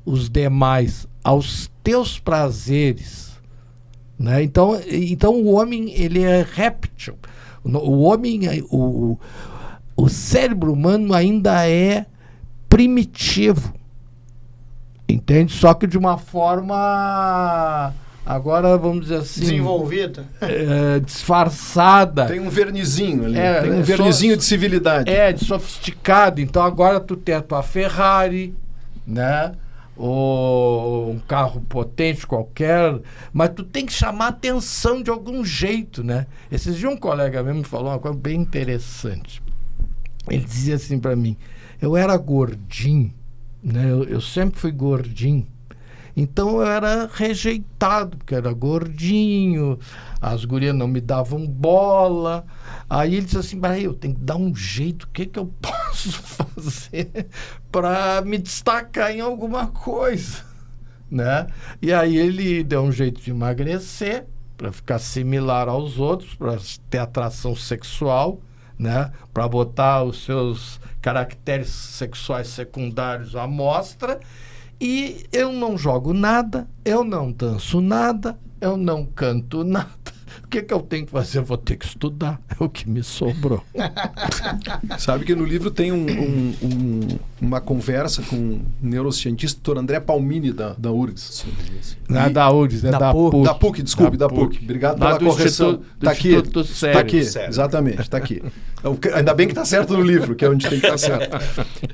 os demais aos teus prazeres, né? Então o homem, ele é réptil. O homem, o cérebro humano ainda é primitivo, entende? Só que de uma forma, agora vamos dizer assim, desenvolvida, disfarçada. Tem um vernizinho ali, tem um vernizinho de civilidade. De sofisticado. Então agora tu tem a tua Ferrari, né? Ou um carro potente qualquer, mas tu tem que chamar atenção de algum jeito, né? Esses dias um colega meu me falou uma coisa bem interessante. Ele dizia assim para mim, eu era gordinho, né? Eu sempre fui gordinho. Então eu era rejeitado, porque era gordinho, as gurias não me davam bola. Aí ele disse assim, eu tenho que dar um jeito, o que eu posso fazer para me destacar em alguma coisa, né? E aí ele deu um jeito de emagrecer, para ficar similar aos outros, para ter atração sexual, né? Para botar os seus caracteres sexuais secundários à mostra. E eu não jogo nada, eu não danço nada, eu não canto nada. O que eu tenho que fazer? Eu vou ter que estudar. É o que me sobrou. Sabe que no livro tem uma conversa com um neurocientista, o Dr. André Palmini, da URGS. Não é da URGS, é da PUC. Da PUC, desculpe, da PUC. Obrigado pela correção. Está aqui, está aqui, exatamente, está aqui. Ainda bem que está certo no livro, que é onde tem que estar certo.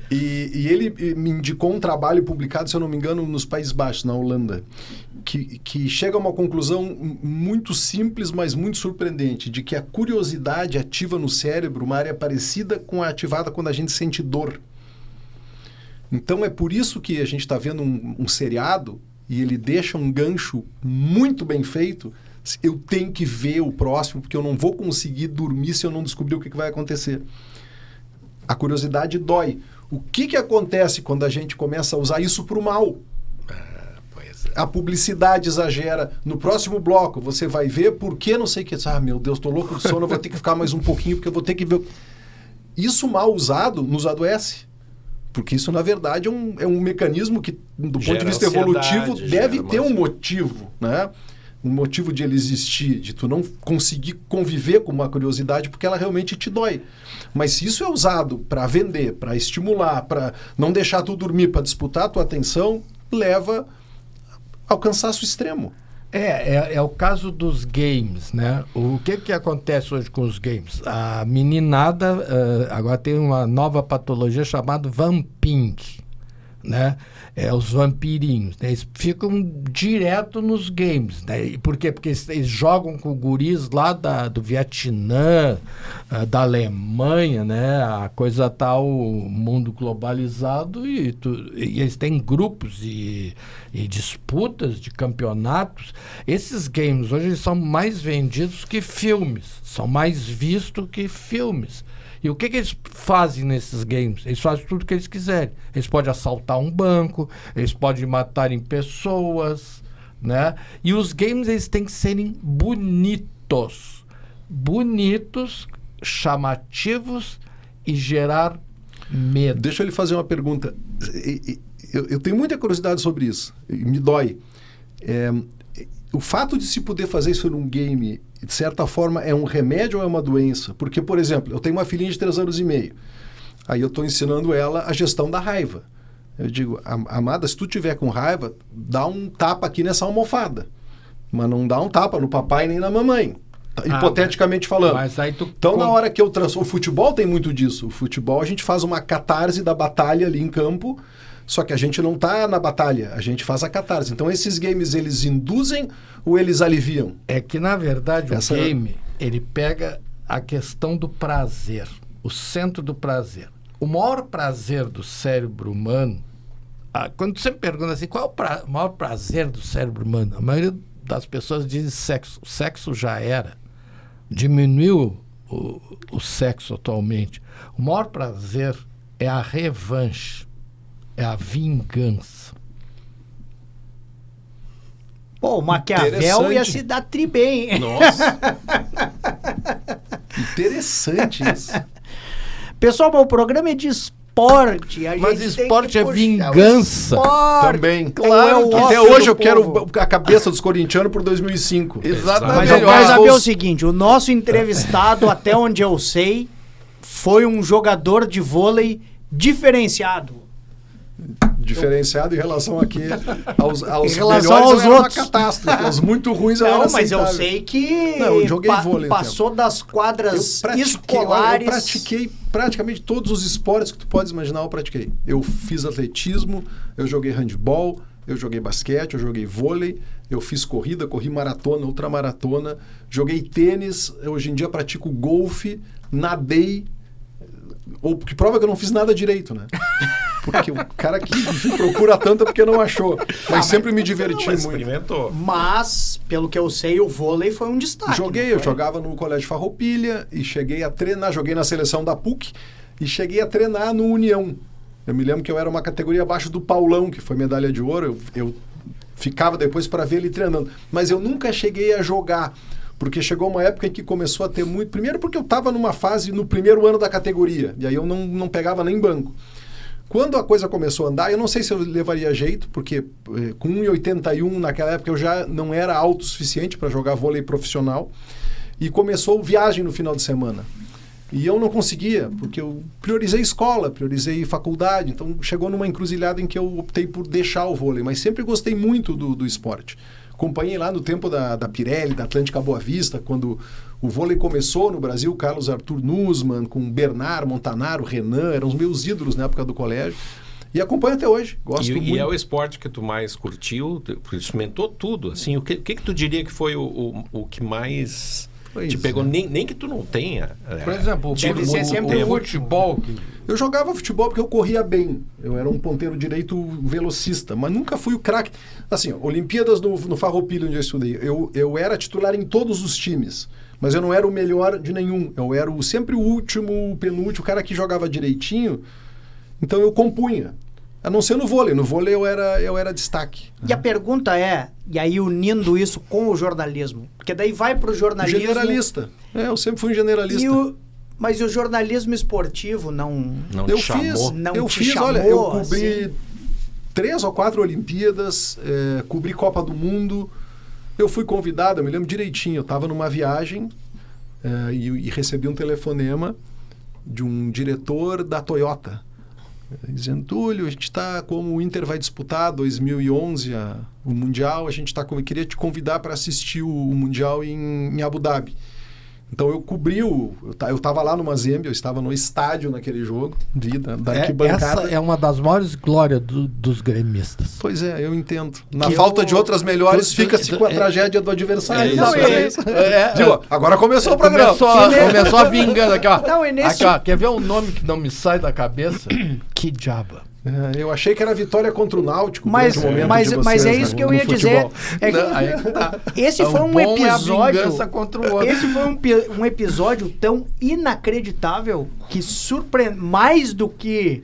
E ele me indicou um trabalho publicado, se eu não me engano, nos Países Baixos, na Holanda, que chega a uma conclusão muito simples, mas muito surpreendente, de que a curiosidade ativa no cérebro uma área parecida com a ativada quando a gente sente dor. Então é por isso que a gente está vendo um seriado e ele deixa um gancho muito bem feito. Eu tenho que ver o próximo, porque eu não vou conseguir dormir se eu não descobrir o que vai acontecer. A curiosidade dói. O que acontece quando a gente começa a usar isso para o mal? A publicidade exagera. No próximo bloco, você vai ver por que não sei o que. Meu Deus, estou louco de sono, eu vou ter que ficar mais um pouquinho, porque eu vou ter que ver. Isso mal usado nos adoece. Porque isso, na verdade, é um mecanismo que, do ponto de vista evolutivo, deve ter um motivo, né? um motivo de ele existir, de tu não conseguir conviver com uma curiosidade, porque ela realmente te dói. Mas se isso é usado para vender, para estimular, para não deixar tu dormir, para disputar a tua atenção, leva ao cansaço extremo. É o caso dos games, né? O que acontece hoje com os games? A meninada agora tem uma nova patologia chamada vamping, né? Os vampirinhos, né? Eles ficam direto nos games, né? E por quê? Porque eles jogam com guris lá do Vietnã, da Alemanha, né? A coisa tá o mundo globalizado e eles têm grupos e disputas de campeonatos. Esses games hoje eles são mais vendidos que filmes, são mais vistos que filmes. E o que eles fazem nesses games? Eles fazem tudo o que eles quiserem. Eles podem assaltar um banco, eles podem matarem pessoas, né? E os games eles têm que serem bonitos, chamativos e gerar medo. Deixa eu lhe fazer uma pergunta. Eu tenho muita curiosidade sobre isso. Me dói. O fato de se poder fazer isso num game, de certa forma, é um remédio ou é uma doença? Porque, por exemplo, eu tenho uma filhinha de 3 anos e meio. Aí eu estou ensinando ela a gestão da raiva. Eu digo, amada, se tu tiver com raiva, dá um tapa aqui nessa almofada. Mas não dá um tapa no papai nem na mamãe. Hipoteticamente falando. Mas aí então, na hora que eu transformo... O futebol tem muito disso. O futebol, a gente faz uma catarse da batalha ali em campo, só que a gente não está na batalha, a gente faz a catarse. Então, esses games, eles induzem ou eles aliviam? É que, na verdade, o game, ele pega a questão do prazer, o centro do prazer. O maior prazer do cérebro humano, quando você me pergunta assim, qual é o maior prazer do cérebro humano? A maioria das pessoas diz sexo. O sexo já era. Diminuiu o sexo atualmente. O maior prazer é a revanche. É a vingança. Pô, o Maquiavel ia se dar tri bem. Nossa. Interessante isso. Pessoal, o programa é de esporte. Mas esporte é vingança. Também. Claro. Até hoje eu quero a cabeça dos corintianos por 2005. Exatamente. Mas eu quero saber o seguinte, o nosso entrevistado, até onde eu sei, foi um jogador de vôlei diferenciado. Diferenciado em relação aqui aos em relação aos outros. Uma catástrofe. Os muito ruins não, mas eu sei que eu joguei vôlei, passou das quadras escolares. Eu pratiquei praticamente todos os esportes que tu podes imaginar, eu pratiquei. Eu fiz atletismo, eu joguei handebol, eu joguei basquete, eu joguei vôlei, eu fiz corrida, corri maratona, ultramaratona, joguei tênis, hoje em dia pratico golfe, nadei, ou que prova que eu não fiz nada direito, né? Porque o cara que procura tanto é porque não achou. Mas sempre me diverti muito. Experimentou. Mas, pelo que eu sei, o vôlei foi um destaque. Joguei, eu jogava no Colégio Farroupilha e cheguei a treinar, joguei na seleção da PUC e cheguei a treinar no União. Eu me lembro que eu era uma categoria abaixo do Paulão, que foi medalha de ouro. Eu ficava depois para ver ele treinando. Mas eu nunca cheguei a jogar. Porque chegou uma época em que começou a ter muito... Primeiro porque eu estava numa fase no primeiro ano da categoria. E aí eu não pegava nem banco. Quando a coisa começou a andar, eu não sei se eu levaria jeito, porque com 1,81 naquela época eu já não era alto o suficiente para jogar vôlei profissional. E começou viagem no final de semana. E eu não conseguia, porque eu priorizei escola, priorizei faculdade. Então chegou numa encruzilhada em que eu optei por deixar o vôlei. Mas sempre gostei muito do esporte. Acompanhei lá no tempo da Pirelli, da Atlântica Boa Vista, quando o vôlei começou no Brasil, Carlos Arthur Nussmann, com Bernard, Montanaro, Renan, eram os meus ídolos na época do colégio. E acompanho até hoje, gosto muito. E é o esporte que tu mais curtiu, experimentou tudo, assim, o que tu diria que foi o que mais te pegou, nem que tu não tenha. Por exemplo, deve ser sempre o futebol. Eu jogava futebol porque eu corria bem. Eu era um ponteiro direito velocista, mas nunca fui o craque. Assim, Olimpíadas no Farroupilha, onde eu estudei, eu era titular em todos os times, mas eu não era o melhor de nenhum. Eu era sempre o último, o penúltimo, o cara que jogava direitinho. Então eu compunha. A não ser no vôlei. No vôlei eu era destaque. E a pergunta é, e aí unindo isso com o jornalismo, porque daí vai pro jornalismo... Generalista. Eu sempre fui um generalista. Mas o jornalismo esportivo não te chamou? Olha, eu cobri 3 ou 4 Olimpíadas, cobri Copa do Mundo, Eu fui convidado, eu me lembro direitinho, eu estava numa viagem e recebi um telefonema de um diretor da Toyota, dizendo: Túlio, a gente está, como o Inter vai disputar 2011 o Mundial, a gente queria te convidar para assistir o Mundial em Abu Dhabi. Então eu cobri eu estava lá no Mazembe, eu estava no estádio naquele jogo, da arquibancada. Essa é uma das maiores glórias dos gremistas. Pois é, eu entendo. Na falta de outras melhores, fica-se com a tragédia do adversário. Agora começou o programa. Começou a vingança aqui, ó. Não, aqui, ó. Quer ver um nome que não me sai da cabeça? Kijaba. Eu achei que era a vitória contra o Náutico. Mas é isso que eu ia dizer. Esse foi um episódio. Contra o outro. Esse foi um episódio tão inacreditável que mais do que.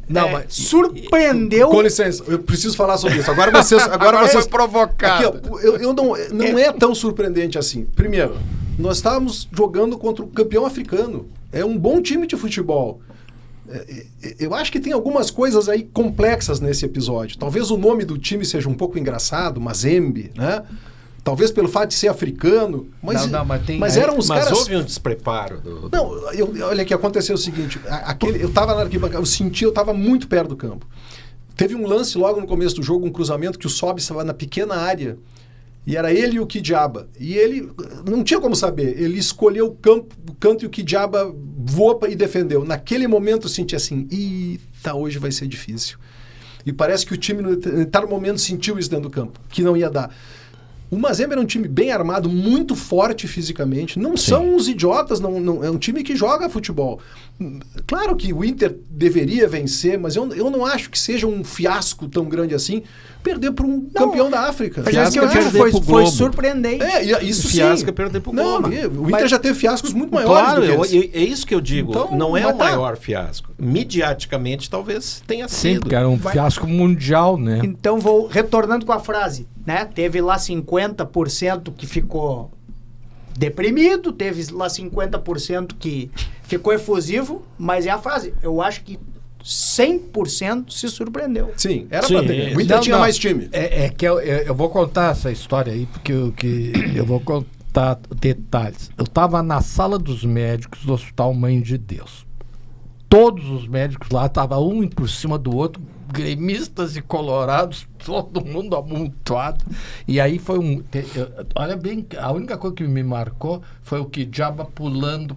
Mas surpreendeu. Com licença, eu preciso falar sobre isso. Agora vocês foi provocado. Aqui, ó, não é tão surpreendente assim. Primeiro, nós estávamos jogando contra o campeão africano. É um bom time de futebol. Eu acho que tem algumas coisas aí complexas nesse episódio. Talvez o nome do time seja um pouco engraçado, Mazembe, né? Talvez pelo fato de ser africano. Mas eram os caras... Mas houve um despreparo. Olha que aconteceu o seguinte. Eu estava na arquibancada, eu estava muito perto do campo. Teve um lance logo no começo do jogo, um cruzamento que o Sobe estava na pequena área. E era ele e o Kijaba. E ele não tinha como saber. Ele escolheu o canto e o Kijaba voou e defendeu. Naquele momento eu senti assim: hoje vai ser difícil. E parece que o time, em tal momento, sentiu isso dentro do campo, que não ia dar. O Mazembe era um time bem armado, muito forte fisicamente. Não são uns idiotas, não, é um time que joga futebol. Claro que o Inter deveria vencer, mas eu não acho que seja um fiasco tão grande assim perder para um campeão da África. Mas que eu digo, foi surpreendente. Isso fiasco é perder para o Globo. O Inter já teve fiascos muito maiores do que esse. É isso que eu digo. Então, não é o maior fiasco. Mediaticamente, talvez tenha sido. Sim, porque era um fiasco mundial, né? Então, retornando com a frase, né? Teve lá 50% que ficou deprimido, teve lá 50% que ficou efusivo, mas é a frase. Eu acho que 100% se surpreendeu. Sim, era pra ter. O Inter tinha mais time. Que eu vou contar essa história aí, porque eu vou contar detalhes. Eu estava na sala dos médicos do Hospital Mãe de Deus. Todos os médicos lá estavam um por cima do outro, gremistas e colorados, todo mundo amontoado. E aí foi olha bem, a única coisa que me marcou foi o Kijaba pulando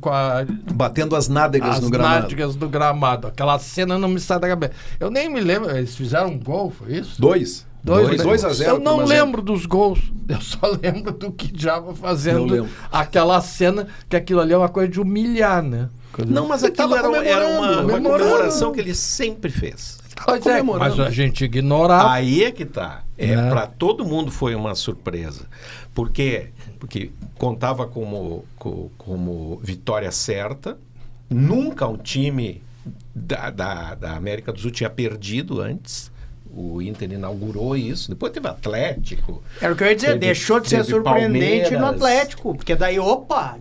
batendo as nádegas no gramado. As nádegas do gramado. Aquela cena não me sai da cabeça. Eu nem me lembro, eles fizeram um gol, foi isso? 2 a 0. Eu não lembro dos gols. Eu só lembro do Kijaba fazendo aquela cena, que aquilo ali é uma coisa de humilhar, né? Não, mas aquilo era uma comemoração que ele sempre fez. Mas a gente ignorava. Aí é que tá. Para todo mundo foi uma surpresa. Por quê? Porque contava como vitória certa. Nunca um time da América do Sul tinha perdido antes. O Inter inaugurou isso. Depois teve Atlético. Era o que eu ia dizer. Deixou de ser surpreendente no Atlético. Porque daí,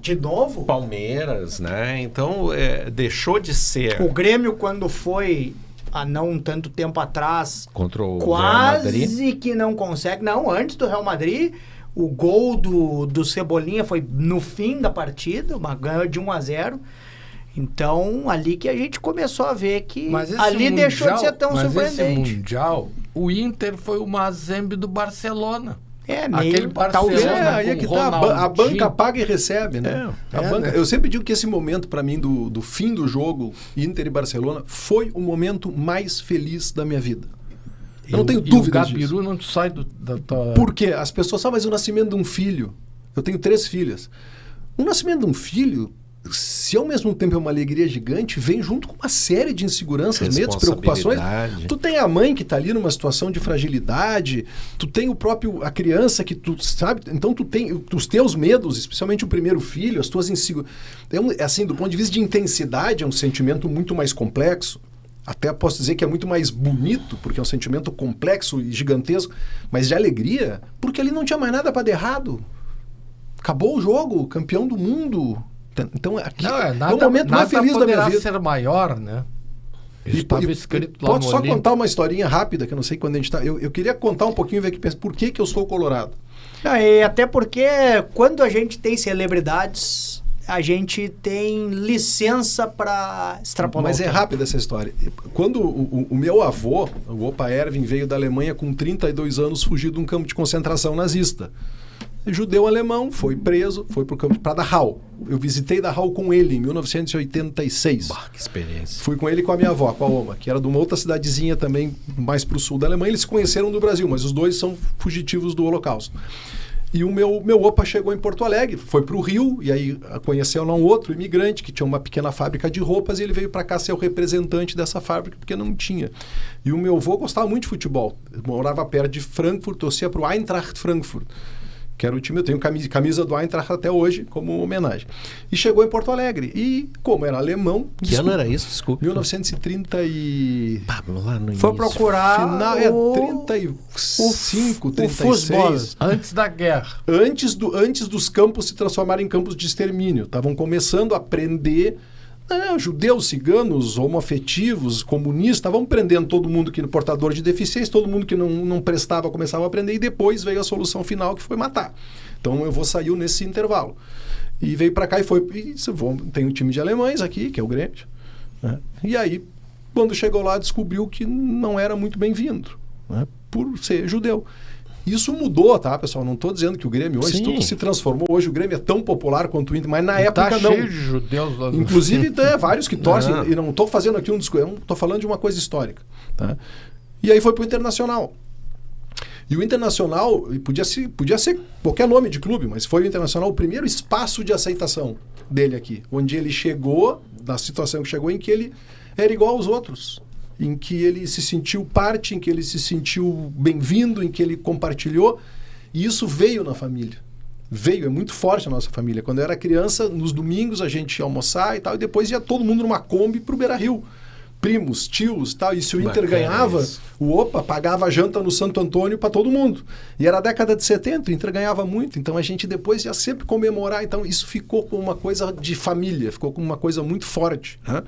de novo. Palmeiras, né? Então, deixou de ser. O Grêmio, quando foi... há não tanto tempo atrás, contra o quase Real Madrid, que não consegue. Não, antes do Real Madrid, o gol do Cebolinha foi no fim da partida, uma ganha de 1-0. Então, ali que a gente começou a ver que ali mundial, deixou de ser tão surpreendente. Esse Mundial, o Inter foi o Mazembe do Barcelona. Meio, talvez. Aí é que tá, a banca paga e recebe, né? Eu sempre digo que esse momento, para mim, do fim do jogo, Inter e Barcelona, foi o momento mais feliz da minha vida. Eu não tenho dúvida disso. O Gabiru não sai da tua... Por quê? As pessoas sabem, mas o nascimento de um filho... Eu tenho 3 filhas. O nascimento de um filho... se ao mesmo tempo é uma alegria gigante, vem junto com uma série de inseguranças, medos, preocupações. Tu tem a mãe que está ali numa situação de fragilidade, tu tem a criança que tu sabe, então tu tem os teus medos, especialmente o primeiro filho, as tuas inseguranças. Assim, do ponto de vista de intensidade, é um sentimento muito mais complexo. Até posso dizer que é muito mais bonito, porque é um sentimento complexo e gigantesco, mas de alegria, porque ali não tinha mais nada para dar errado. Acabou o jogo, campeão do mundo. Então, aqui é o momento mais feliz da minha vida. Ser maior, né? Estava escrito lá. Pode só contar uma historinha rápida, que eu não sei quando a gente está... Eu queria contar um pouquinho, ver aqui, por que eu sou colorado. E até porque quando a gente tem celebridades, a gente tem licença para extrapolar. Mas é rápida essa história. Quando o meu avô, o Opa Erwin, veio da Alemanha com 32 anos, fugiu de um campo de concentração nazista. Judeu alemão, foi preso, foi para o campo para Dachau. Eu visitei Dachau com ele em 1986. Bah, que experiência. Fui com ele e com a minha avó, com a Oma, que era de uma outra cidadezinha também mais para o sul da Alemanha. Eles se conheceram do Brasil, mas os dois são fugitivos do Holocausto. E o meu Opa chegou em Porto Alegre, foi para o Rio, e aí conheceu lá um outro imigrante que tinha uma pequena fábrica de roupas, e ele veio para cá ser o representante dessa fábrica, porque não tinha. E o meu avô gostava muito de futebol. Eu morava perto de Frankfurt, torcia para o Eintracht Frankfurt, que era o time, eu tenho camisa do Eintracht até hoje, como homenagem. E chegou em Porto Alegre. E, como era alemão... Que ano era isso? Desculpe. 1930 e... lá no Foi procurar final, 35, 36. Antes da guerra. Antes dos campos se transformarem em campos de extermínio. Estavam começando a prender... judeus, ciganos, homoafetivos, comunistas, estavam prendendo todo mundo que portador de deficiência, todo mundo que não prestava começava a prender, e depois veio a solução final, que foi matar. Então eu vou sair nesse intervalo. E veio para cá e foi... tem um time de alemães aqui, que é o Grêmio. Né? E aí, quando chegou lá, descobriu que não era muito bem-vindo, né? Por ser judeu. Isso mudou, tá, pessoal? Não estou dizendo que o Grêmio hoje tudo se transformou. Hoje o Grêmio é tão popular quanto o Inter, mas na época não. Cheio de judeus lá. Inclusive, vários que torcem. E não estou fazendo aqui estou falando de uma coisa histórica. Tá? E aí foi para o Internacional. E o Internacional, podia ser qualquer nome de clube, mas foi o Internacional o primeiro espaço de aceitação dele aqui. Onde ele chegou, na situação que chegou, em que ele era igual aos outros. Em que ele se sentiu parte, em que ele se sentiu bem-vindo, em que ele compartilhou. E isso veio na família. É muito forte a nossa família. Quando eu era criança, nos domingos a gente ia almoçar e tal, e depois ia todo mundo numa Kombi pro Beira-Rio. Primos, tios, tal. E se o Inter ganhava, o Opa pagava a janta no Santo Antônio para todo mundo. E era a década de 70, o Inter ganhava muito. Então a gente depois ia sempre comemorar. Então isso ficou com uma coisa de família, ficou com uma coisa muito forte, né?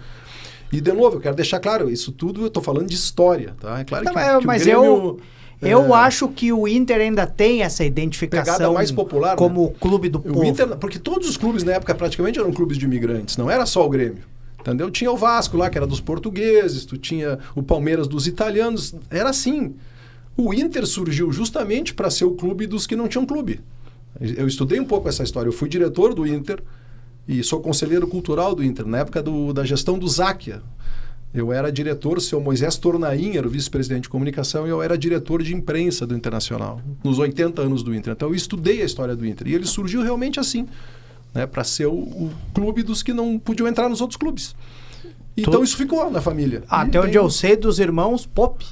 E, de novo, eu quero deixar claro, isso tudo eu estou falando de história, tá? É claro que mas o Grêmio... Eu acho que o Inter ainda tem essa identificação mais popular, como né? o clube do povo. Inter, porque todos os clubes na época praticamente eram clubes de imigrantes, não era só o Grêmio. Entendeu? Tinha o Vasco lá, que era dos portugueses, tu tinha o Palmeiras dos italianos, era assim. O Inter surgiu justamente para ser o clube dos que não tinham clube. Eu estudei um pouco essa história, eu fui diretor do Inter, e sou conselheiro cultural do Inter, na época da gestão do Záquia. Eu era diretor, o seu Moisés Tornaim era o vice-presidente de comunicação, e eu era diretor de imprensa do Internacional, nos 80 anos do Inter. Então eu estudei a história do Inter, e ele surgiu realmente assim, né, para ser o clube dos que não podiam entrar nos outros clubes. Então isso ficou na família. Até onde eu sei, dos irmãos Pop.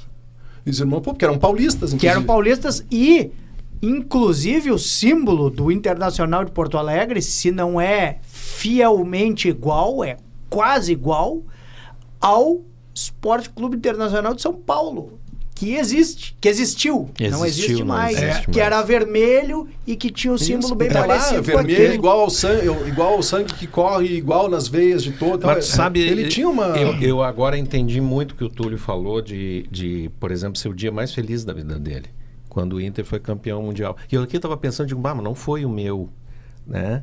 Os irmãos Pop, que eram paulistas, inclusive. Que eram paulistas e... Inclusive, o símbolo do Internacional de Porto Alegre, se não é fielmente igual, é quase igual ao Esporte Clube Internacional de São Paulo, que existiu, não existe mais, que era vermelho e que tinha um símbolo bem parecido com vermelho, igual ao sangue que corre, igual nas veias de todo. Mas sabe, ele tinha uma... Eu agora entendi muito o que o Túlio falou de, por exemplo, ser o dia mais feliz da vida dele, quando o Inter foi campeão mundial. E eu aqui estava pensando, mas não foi o meu, né?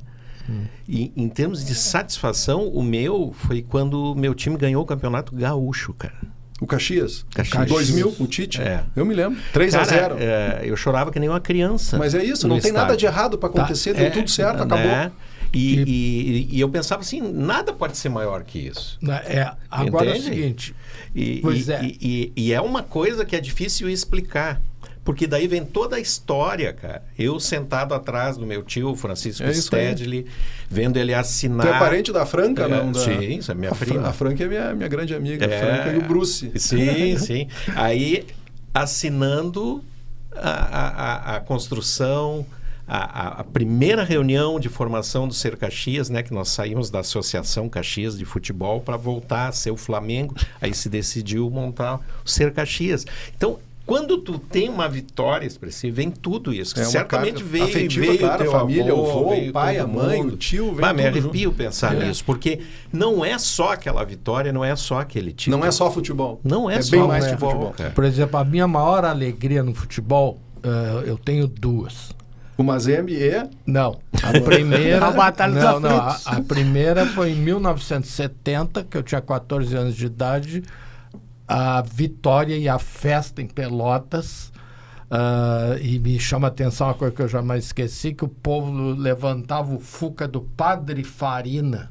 E em termos de satisfação, o meu foi quando o meu time ganhou o Campeonato Gaúcho, cara. O Caxias? 2000, o Tite? É. Eu me lembro. 3-0. Eu chorava que nem uma criança. Mas é isso, não tem nada de errado para acontecer, deu tudo certo, acabou. Né? E eu pensava assim, nada pode ser maior que isso. Agora entende? É o seguinte... E é uma coisa que é difícil explicar. Porque daí vem toda a história, cara. Eu sentado atrás do meu tio, Francisco Stedley, vendo ele assinar... Tu é parente da Franca, não? Sim, isso é minha prima. A Franca é minha grande amiga, a Franca e o Bruce. Sim, sim. Aí, assinando a construção... A primeira reunião de formação do Ser Caxias, né, que nós saímos da Associação Caxias de Futebol para voltar a ser o Flamengo, aí se decidiu montar o Ser Caxias. Então, quando tu tem uma vitória expressiva, vem tudo isso. Certamente veio claro, teu a família, avô, o pai, a mãe, o tio, veio me arrepio pensar nisso, porque não é só aquela vitória, não é só aquele título. Não é só futebol. Não é só bem mais futebol. Por exemplo, a minha maior alegria no futebol, eu tenho duas. O Mazembe Não, a primeira... A Batalha dos Aflitos. A primeira foi em 1970, que eu tinha 14 anos de idade, a vitória e a festa em Pelotas. E me chama a atenção uma coisa que eu jamais esqueci, que o povo levantava o Fuca do Padre Farina.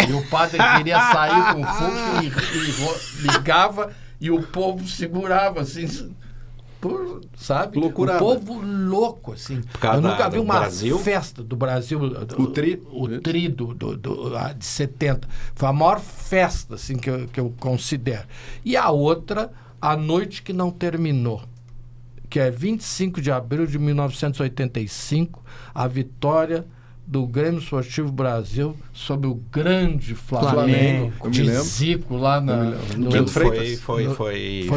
E o padre queria sair com o Fuca e ligava, e o povo segurava, assim... sabe? Loucurada. O povo louco, assim. Eu nunca vi uma festa do Brasil. O Tri de 70. Foi a maior festa, assim, que eu considero. E a outra, A Noite que Não Terminou, que é 25 de abril de 1985, a vitória do Grêmio Esportivo Brasil sobre o grande Flamengo de Zico lá no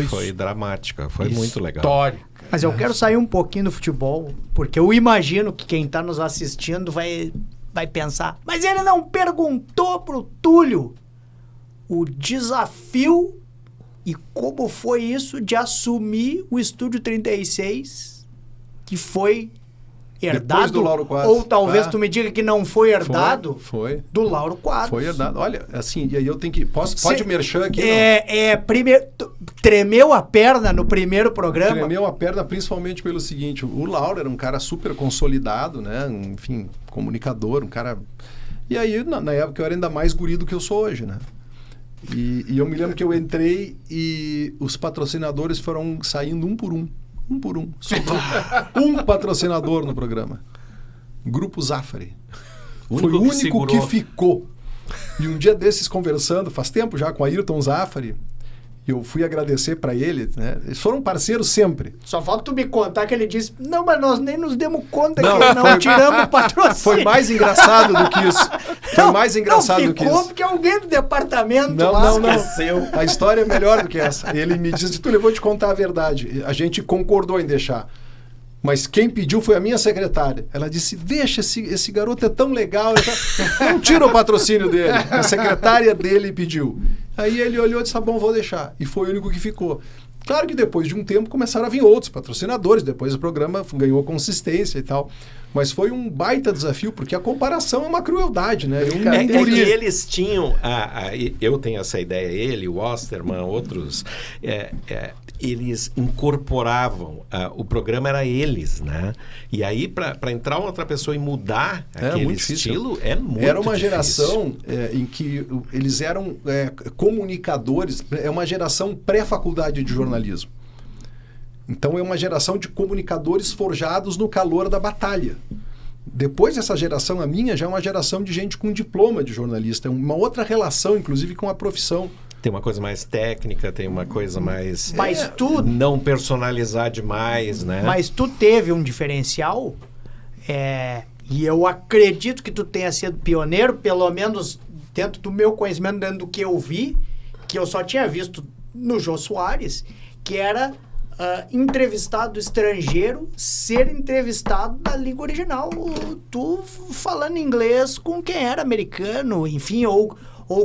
foi dramática, foi muito legal. Histórica. Mas eu quero sair um pouquinho do futebol, porque eu imagino que quem está nos assistindo vai pensar, mas ele não perguntou pro Túlio o desafio e como foi isso de assumir o Estúdio 36, que foi herdado, do Lauro Quadros. Ou talvez tu me diga que não foi herdado. Foi. Do Lauro Quadros. Foi herdado. Olha, assim, e aí eu tenho que... Pode merchan aqui? Primeiro, tremeu a perna no primeiro programa? Tremeu a perna principalmente pelo seguinte, o Lauro era um cara super consolidado, né? Enfim, comunicador, um cara... E aí, na época, eu era ainda mais guri do que eu sou hoje, né? E eu me lembro que eu entrei e os patrocinadores foram saindo um por um. Sobrou um patrocinador no programa. Grupo Zafari. Foi o único que ficou. E um dia desses, conversando, faz tempo já, com Ayrton Zafari, eu fui agradecer para ele, né? Eles foram parceiros sempre. Só falta tu me contar que ele disse, não, mas nós nem nos demos conta que não tiramos o patrocínio. Foi mais engraçado do que isso. Foi mais engraçado do que isso. Ficou porque alguém do departamento não esqueceu. A história é melhor do que essa. Ele me disse, Túlio, eu vou te contar a verdade. A gente concordou em deixar. Mas quem pediu foi a minha secretária. Ela disse, deixa, esse garoto é tão legal. Não tira o patrocínio dele. A secretária dele pediu. Aí ele olhou e disse, bom, vou deixar. E foi o único que ficou. Claro que depois de um tempo começaram a vir outros patrocinadores. Depois o programa ganhou consistência e tal. Mas foi um baita desafio, porque a comparação é uma crueldade, né? É que eles tinham... eu tenho essa ideia, ele, o Osterman, outros... eles incorporavam, o programa era eles, né? E aí, para entrar outra pessoa e mudar aquele estilo, é muito difícil. Era uma geração em que eles eram comunicadores, é uma geração pré-faculdade de jornalismo. Então, é uma geração de comunicadores forjados no calor da batalha. Depois dessa geração, a minha, já é uma geração de gente com diploma de jornalista. É uma outra relação, inclusive, com a profissão. Tem uma coisa mais técnica, tem uma coisa mais... Mas tu... Não personalizar demais, né? Mas tu teve um diferencial, e eu acredito que tu tenha sido pioneiro, pelo menos dentro do meu conhecimento, dentro do que eu vi, que eu só tinha visto no Jô Soares, que era entrevistado estrangeiro ser entrevistado na língua original. Tu falando inglês com quem era americano, enfim, ou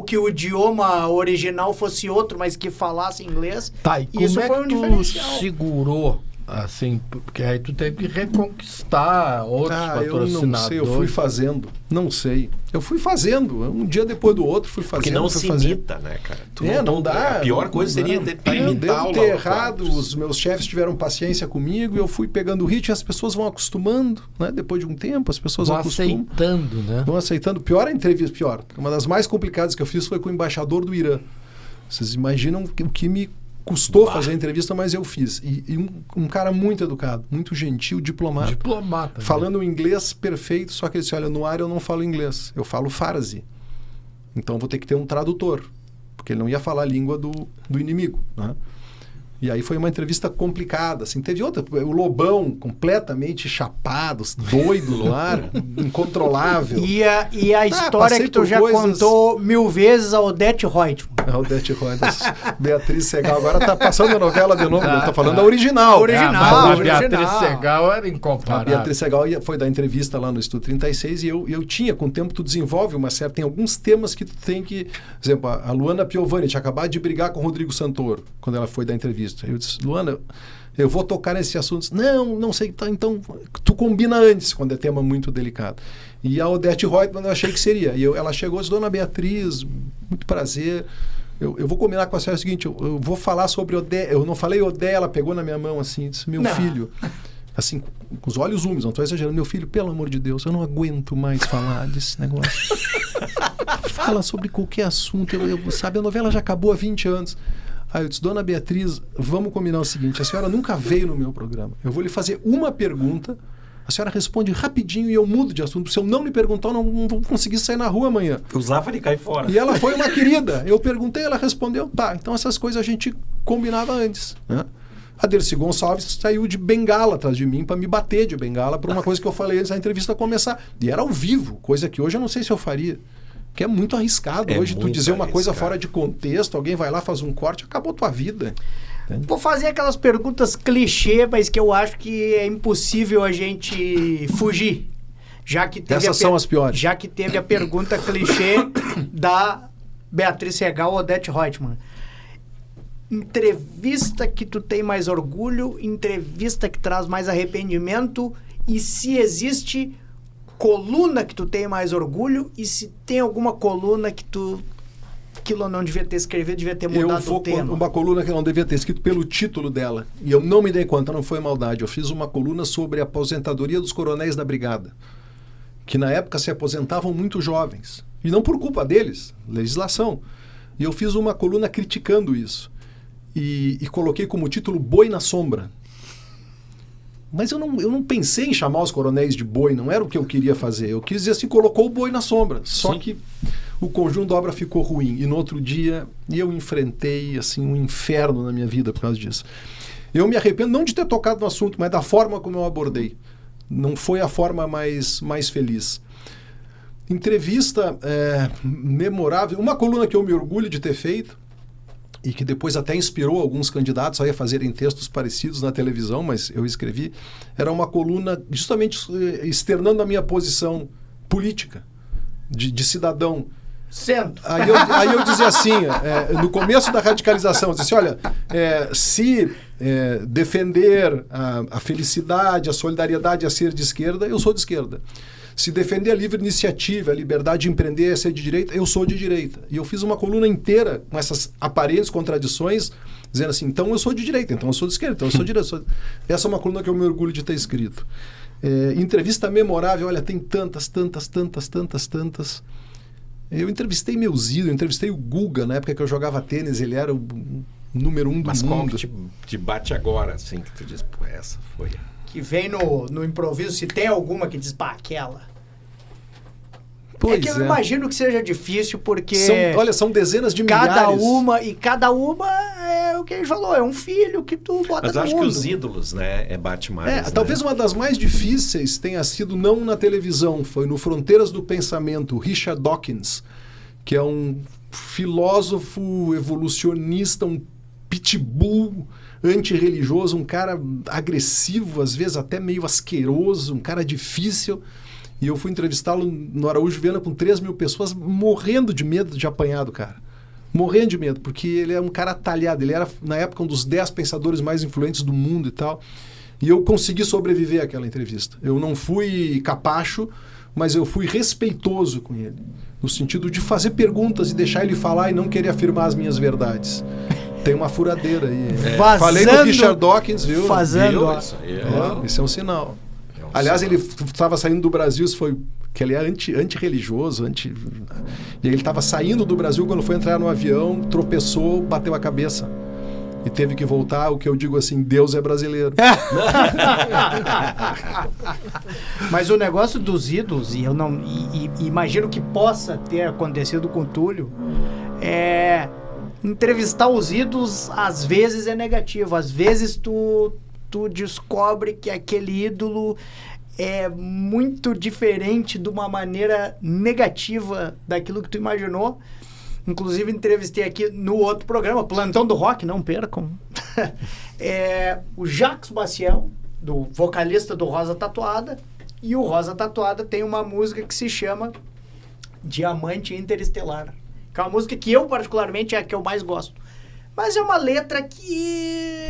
que o idioma original fosse outro, mas que falasse inglês. Tá, e isso como foi um diferencial. Segurou, assim, porque aí tu teve que reconquistar outros patrocinadores. Eu não sei, eu fui fazendo. Não sei. Eu fui fazendo. Um dia depois do outro fui fazendo. Porque não se imita, né, cara? Não dá. A pior coisa seria tentar imitar. Eu devo ter errado. Os meus chefes tiveram paciência comigo e eu fui pegando o ritmo e as pessoas vão acostumando, né? Depois de um tempo, as pessoas vão acostumam. Aceitando, né? Vão aceitando. Pior a entrevista, pior. Uma das mais complicadas que eu fiz foi com o embaixador do Irã. Vocês imaginam o que me custou fazer a entrevista, mas eu fiz. E um cara muito educado, muito gentil, diplomata. Diplomata. Falando inglês perfeito, só que ele disse, olha, no ar eu não falo inglês, eu falo farsi. Então vou ter que ter um tradutor, porque ele não ia falar a língua do inimigo, né? E aí foi uma entrevista complicada, assim. Teve outra, o Lobão, completamente chapado, doido no ar, incontrolável. E a história que tu já contou 1000 vezes, a Odete Reutemann. A Odete Reutemann, Beatriz Segal. Agora tá passando a novela de novo, eu tô falando da original. A Beatriz Segal era incomparável. A Beatriz Segal foi dar entrevista lá no Estúdio 36 e eu tinha, com o tempo tu desenvolve uma certa... Tem alguns temas que tu tem que... Por exemplo, a Luana Piovani tinha acabado de brigar com o Rodrigo Santoro, quando ela foi dar entrevista. Eu disse, Luana, eu vou tocar nesse assunto. Não sei, tá, então tu combina antes, quando é tema muito delicado. E a Odete Reutemann eu achei que seria. E ela chegou e disse, Dona Beatriz, muito prazer, eu vou combinar com a senhora o seguinte, eu vou falar sobre Odé. Eu não falei Odé, ela pegou na minha mão assim, disse, meu filho, assim, com os olhos úmidos, não estou exagerando, meu filho, pelo amor de Deus, eu não aguento mais falar desse negócio. Fala sobre qualquer assunto, sabe, a novela já acabou há 20 anos. Aí eu disse, Dona Beatriz, vamos combinar o seguinte, a senhora nunca veio no meu programa, eu vou lhe fazer uma pergunta, a senhora responde rapidinho e eu mudo de assunto. Se eu não lhe perguntar, eu não vou conseguir sair na rua amanhã. O Zafari cai fora. E ela foi uma querida. Eu perguntei, ela respondeu, tá. Então essas coisas a gente combinava antes, né? A Dercy Gonçalves saiu de bengala atrás de mim para me bater de bengala por uma coisa que eu falei antes da entrevista começar. E era ao vivo, coisa que hoje eu não sei se eu faria. Que é muito arriscado. Hoje tu dizer uma coisa fora de contexto, alguém vai lá, faz um corte, acabou tua vida. Vou fazer aquelas perguntas clichê, mas que eu acho que é impossível a gente fugir. Já que teve essas são as piores. Já que teve a pergunta clichê da Beatriz Segal ou Odete Reutemann. Entrevista que tu tem mais orgulho, entrevista que traz mais arrependimento, e se existe coluna que tu tem mais orgulho, e se tem alguma coluna que tu... aquilo não devia ter escrevido, devia ter mudado o tema. Uma coluna que não devia ter escrito pelo título dela. E eu não me dei conta, não foi maldade. Eu fiz uma coluna sobre a aposentadoria dos coronéis da brigada, que na época se aposentavam muito jovens. E não por culpa deles, legislação. E eu fiz uma coluna criticando isso. E coloquei como título Boi na Sombra. Mas eu não pensei em chamar os coronéis de boi, não era o que eu queria fazer. Eu quis dizer assim, colocou o boi na sombra. Só Sim. que o conjunto da obra ficou ruim. E no outro dia, eu enfrentei assim, um inferno na minha vida por causa disso. Eu me arrependo não de ter tocado no assunto, mas da forma como eu abordei. Não foi a forma mais feliz. Entrevista memorável. Uma coluna que eu me orgulho de ter feito, e que depois até inspirou alguns candidatos a fazerem textos parecidos na televisão, mas eu escrevi, era uma coluna justamente externando a minha posição política, de cidadão. Sento. Aí eu dizia assim, no começo da radicalização, eu disse, olha, se defender a felicidade, a solidariedade, a ser de esquerda, eu sou de esquerda. Se defender a livre iniciativa, a liberdade de empreender, a ser de direita, eu sou de direita. E eu fiz uma coluna inteira com essas aparentes contradições, dizendo assim, então eu sou de direita, então eu sou de esquerda, então eu sou de direita. Essa é uma coluna que eu me orgulho de ter escrito. Entrevista memorável, olha, tem tantas. Eu entrevistei meu Zido, eu entrevistei o Guga, na época que eu jogava tênis, ele era o número 1 do mundo. Mas qual que te bate agora, assim, que tu diz, pô, essa foi... Que vem no improviso, se tem alguma que diz, pá, aquela. Pois que eu imagino que seja difícil, porque... São dezenas de cada milhares. Cada uma é o que a gente falou, é um filho que tu bota no mundo. Mas acho que os ídolos, né, bate mais. Talvez uma das mais difíceis tenha sido não na televisão, foi no Fronteiras do Pensamento, Richard Dawkins, que é um filósofo evolucionista, um pitbull antirreligioso, um cara agressivo, às vezes até meio asqueroso, um cara difícil. E eu fui entrevistá-lo no Araújo Viana com 3.000 pessoas, morrendo de medo de apanhar do cara. Morrendo de medo, porque ele é um cara talhado. Ele era, na época, um dos 10 pensadores mais influentes do mundo e tal. E eu consegui sobreviver àquela entrevista. Eu não fui capacho, mas eu fui respeitoso com ele. No sentido de fazer perguntas e deixar ele falar e não querer afirmar as minhas verdades. Tem uma furadeira aí. Falei do Richard Dawkins, viu? Isso é um sinal. Aliás, ele estava saindo do Brasil, isso foi que ele é antirreligioso, e ele estava saindo do Brasil quando foi entrar no avião, tropeçou, bateu a cabeça. E teve que voltar, o que eu digo assim, Deus é brasileiro. Mas o negócio dos ídolos, e eu não imagino que possa ter acontecido com o Túlio, entrevistar os ídolos às vezes é negativo. Às vezes tu descobre que aquele ídolo é muito diferente de uma maneira negativa daquilo que tu imaginou. Inclusive, entrevistei aqui no outro programa, Plantão do Rock, não percam. O Jacques Baciel, do vocalista do Rosa Tatuada. E o Rosa Tatuada tem uma música que se chama Diamante Interestelar. Que é uma música que eu, particularmente, é a que eu mais gosto. Mas é uma letra que,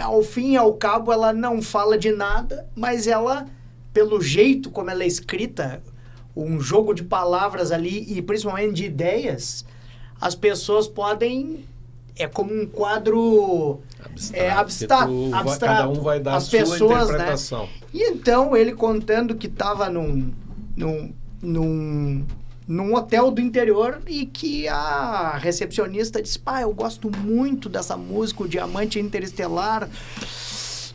ao fim e ao cabo, ela não fala de nada, mas ela, pelo jeito como ela é escrita, um jogo de palavras ali e principalmente de ideias, as pessoas podem... É como um quadro abstrato. Cada um vai dar a sua interpretação. Né? E então, ele contando que estava num hotel do interior e que a recepcionista disse: pá, eu gosto muito dessa música, o Diamante Interestelar.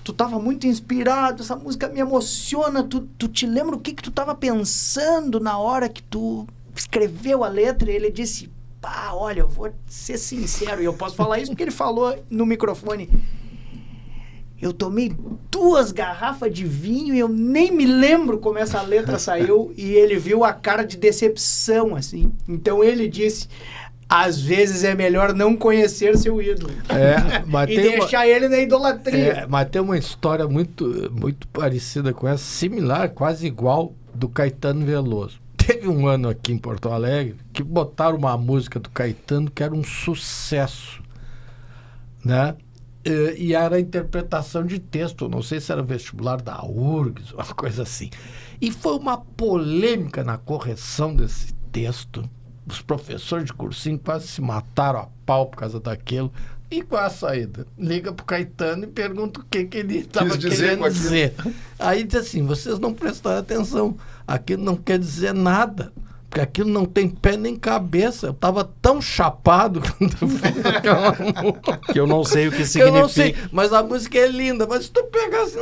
Tu tava muito inspirado, essa música me emociona. Tu te lembra o que tu tava pensando na hora que tu escreveu a letra? E ele disse: pá, olha, eu vou ser sincero, e eu posso falar isso porque ele falou no microfone. Eu tomei 2 garrafas de vinho e eu nem me lembro como essa letra saiu, e ele viu a cara de decepção, assim. Então ele disse: às vezes é melhor não conhecer seu ídolo. Mas e deixar ele na idolatria. Mas tem uma história muito, muito parecida com essa, similar, quase igual, do Caetano Veloso. Teve um ano aqui em Porto Alegre que botaram uma música do Caetano que era um sucesso, né? E era a interpretação de texto, não sei se era vestibular da URGS, uma coisa assim. E foi uma polêmica na correção desse texto. Os professores de cursinho quase se mataram a pau por causa daquilo. E qual a saída? Liga pro Caetano e pergunta o que ele estava querendo dizer. Aí diz assim: vocês não prestaram atenção, aquilo não quer dizer nada, porque aquilo não tem pé nem cabeça. Eu estava tão chapado quando eu fiz aquela música que eu não sei o que significa. Eu não sei, mas a música é linda. Mas se tu pegasse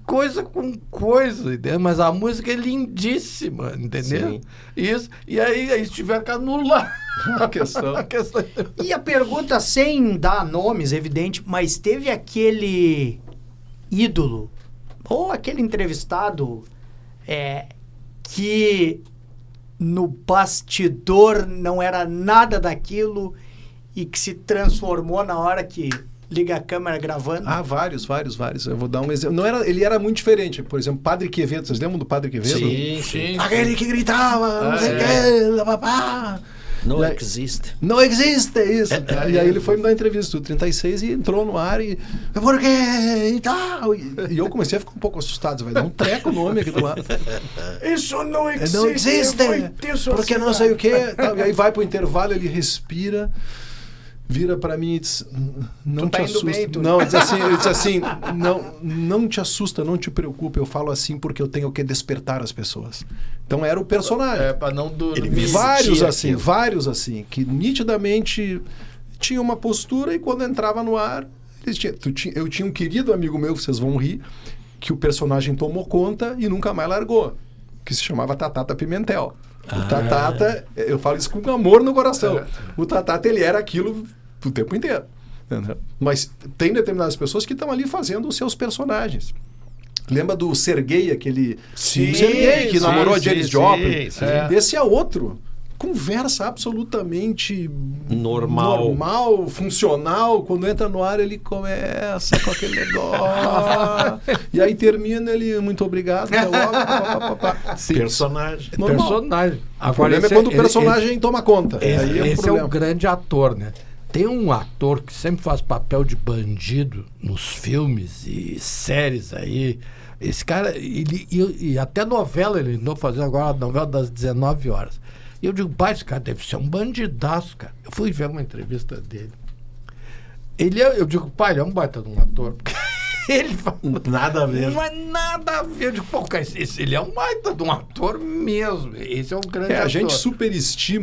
coisa com coisa, entendeu? Mas a música é lindíssima, entendeu? Sim. Isso. E aí tiver que anular a questão. E a pergunta, sem dar nomes, evidente, mas teve aquele ídolo ou aquele entrevistado que no bastidor não era nada daquilo e que se transformou na hora que liga a câmera gravando? Vários. Eu vou dar um exemplo. Ele era muito diferente. Por exemplo, Padre Quevedo. Vocês lembram do Padre Quevedo? Sim. Aquele que gritava, não sei o que, papá. Não existe. Não existe isso. E aí ele foi me dar entrevista do 36 e entrou no ar e... Por quê? E tal. E eu comecei a ficar um pouco assustado. Vai dar um treco o nome aqui do lado. Isso não existe. Não existe. Porque não sei o quê. E aí vai pro intervalo, ele respira... Vira para mim e diz: não te assusta. Não, ele diz assim, não te assusta, não te preocupe, eu falo assim porque eu tenho que despertar as pessoas. Então era o personagem. Para não dormir. Vários assim, que nitidamente tinha uma postura e quando entrava no ar, eu tinha um querido amigo meu, vocês vão rir, que o personagem tomou conta e nunca mais largou, que se chamava Tatata Pimentel. O Tatata, eu falo isso com amor no coração. O Tatata, ele era aquilo o tempo inteiro. Entendeu? Mas tem determinadas pessoas que estão ali fazendo os seus personagens. Lembra do Sergei, aquele... Sergei, que namorou a Janis Joplin. Esse é outro. Conversa absolutamente normal, funcional. Quando entra no ar, ele começa com aquele negócio. E aí termina ele, muito obrigado. Personagem. Personagem. Agora, o problema é quando o personagem toma conta. Esse é o grande ator, né? Tem um ator que sempre faz papel de bandido nos filmes e séries aí. Esse cara, e até novela ele andou fazendo agora, a novela das 19 horas. E eu digo: pai, esse cara deve ser um bandidaço, cara. Eu fui ver uma entrevista dele. Eu digo: pai, ele é um baita de um ator. Ele fala, nada a ver. Não é nada a ver. Eu digo: pô, cara, ele é um baita de um ator mesmo. Esse é um grande ator. A gente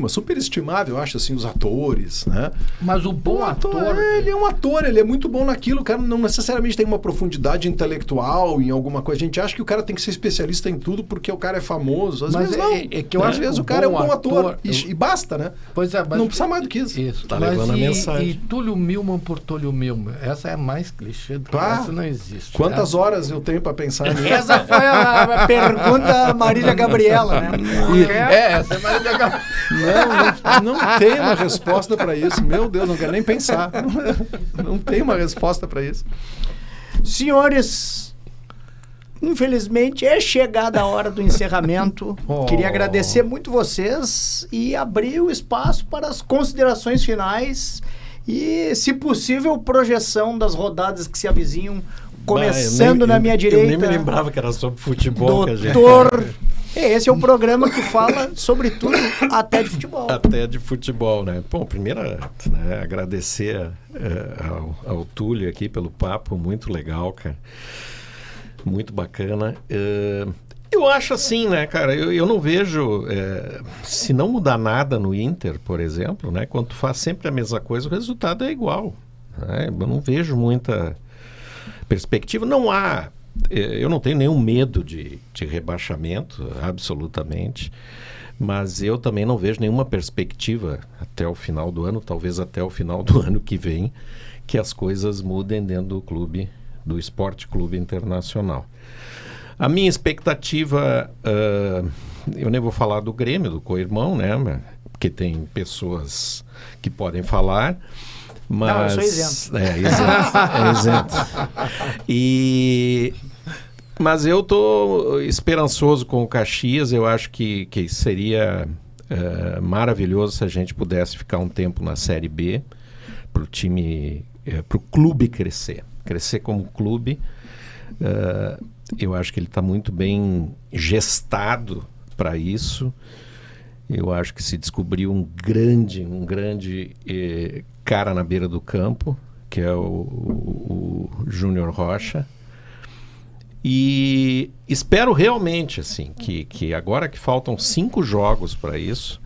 superestimável, eu acho, assim, os atores, né? Mas o bom ator... Ele é um ator, ele é muito bom naquilo. O cara não necessariamente tem uma profundidade intelectual em alguma coisa. A gente acha que o cara tem que ser especialista em tudo porque o cara é famoso. Às vezes não. Às vezes o cara é um bom ator. E basta, né? Pois é, mas... Não precisa mais do que isso. Tá levando a mensagem. E Túlio Milman por Túlio Milman. Essa é a mais clichê do que essa não existe. Quantas horas eu tenho para pensar nisso? Essa foi a pergunta Marília Gabriela, né? Essa é Marília Gabriela. Não tem uma resposta para isso. Meu Deus, não quero nem pensar. Não tem uma resposta para isso. Senhores, infelizmente é chegada a hora do encerramento. Queria agradecer muito vocês e abrir o espaço para as considerações finais E, se possível, projeção das rodadas que se avizinham, começando na minha direita. Eu nem me lembrava que era sobre futebol. Doutor... Esse é um programa que fala sobre tudo, até de futebol. Até de futebol, né? Bom, primeiro, agradecer ao Túlio aqui pelo papo, muito legal, cara. Muito bacana. Eu acho assim, né, cara, eu não vejo, se não mudar nada no Inter, por exemplo, né, quando tu faz sempre a mesma coisa, o resultado é igual. Né? Eu não vejo muita perspectiva, não há... Eu não tenho nenhum medo de rebaixamento, absolutamente, mas eu também não vejo nenhuma perspectiva até o final do ano, talvez até o final do ano que vem, que as coisas mudem dentro do clube, do Esporte Clube Internacional. A minha expectativa, eu nem vou falar do Grêmio, do co-irmão, né, porque tem pessoas que podem falar... Mas, não, eu sou isento. Isento. Mas eu estou esperançoso com o Caxias. Eu acho que seria maravilhoso se a gente pudesse ficar um tempo na Série B para o time, para o clube crescer como clube. Eu acho que ele está muito bem gestado para isso. Eu acho que se descobriu um grande cara na beira do campo, que é o Júnior Rocha. E espero realmente assim, que agora que faltam 5 jogos para isso,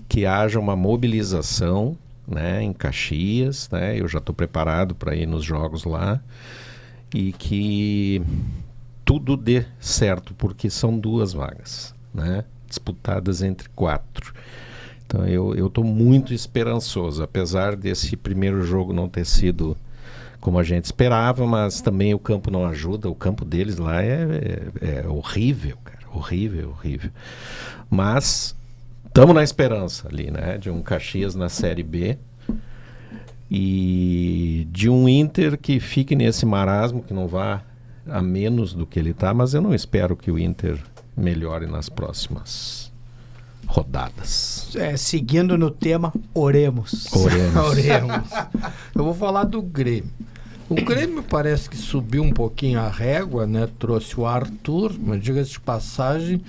que haja uma mobilização, né, em Caxias, né? Eu já estou preparado para ir nos jogos lá, e que tudo dê certo, porque são 2 vagas, né, disputadas entre 4. Então eu estou muito esperançoso, apesar desse primeiro jogo não ter sido como a gente esperava, mas também o campo não ajuda. O campo deles lá é horrível, cara, horrível. Mas estamos na esperança ali, né, de um Caxias na Série B e de um Inter que fique nesse marasmo, que não vá a menos do que ele está, mas eu não espero que o Inter melhore nas próximas rodadas. Seguindo no tema, oremos. Eu vou falar do Grêmio. O Grêmio parece que subiu um pouquinho a régua, né? Trouxe o Arthur, mas diga-se de passagem,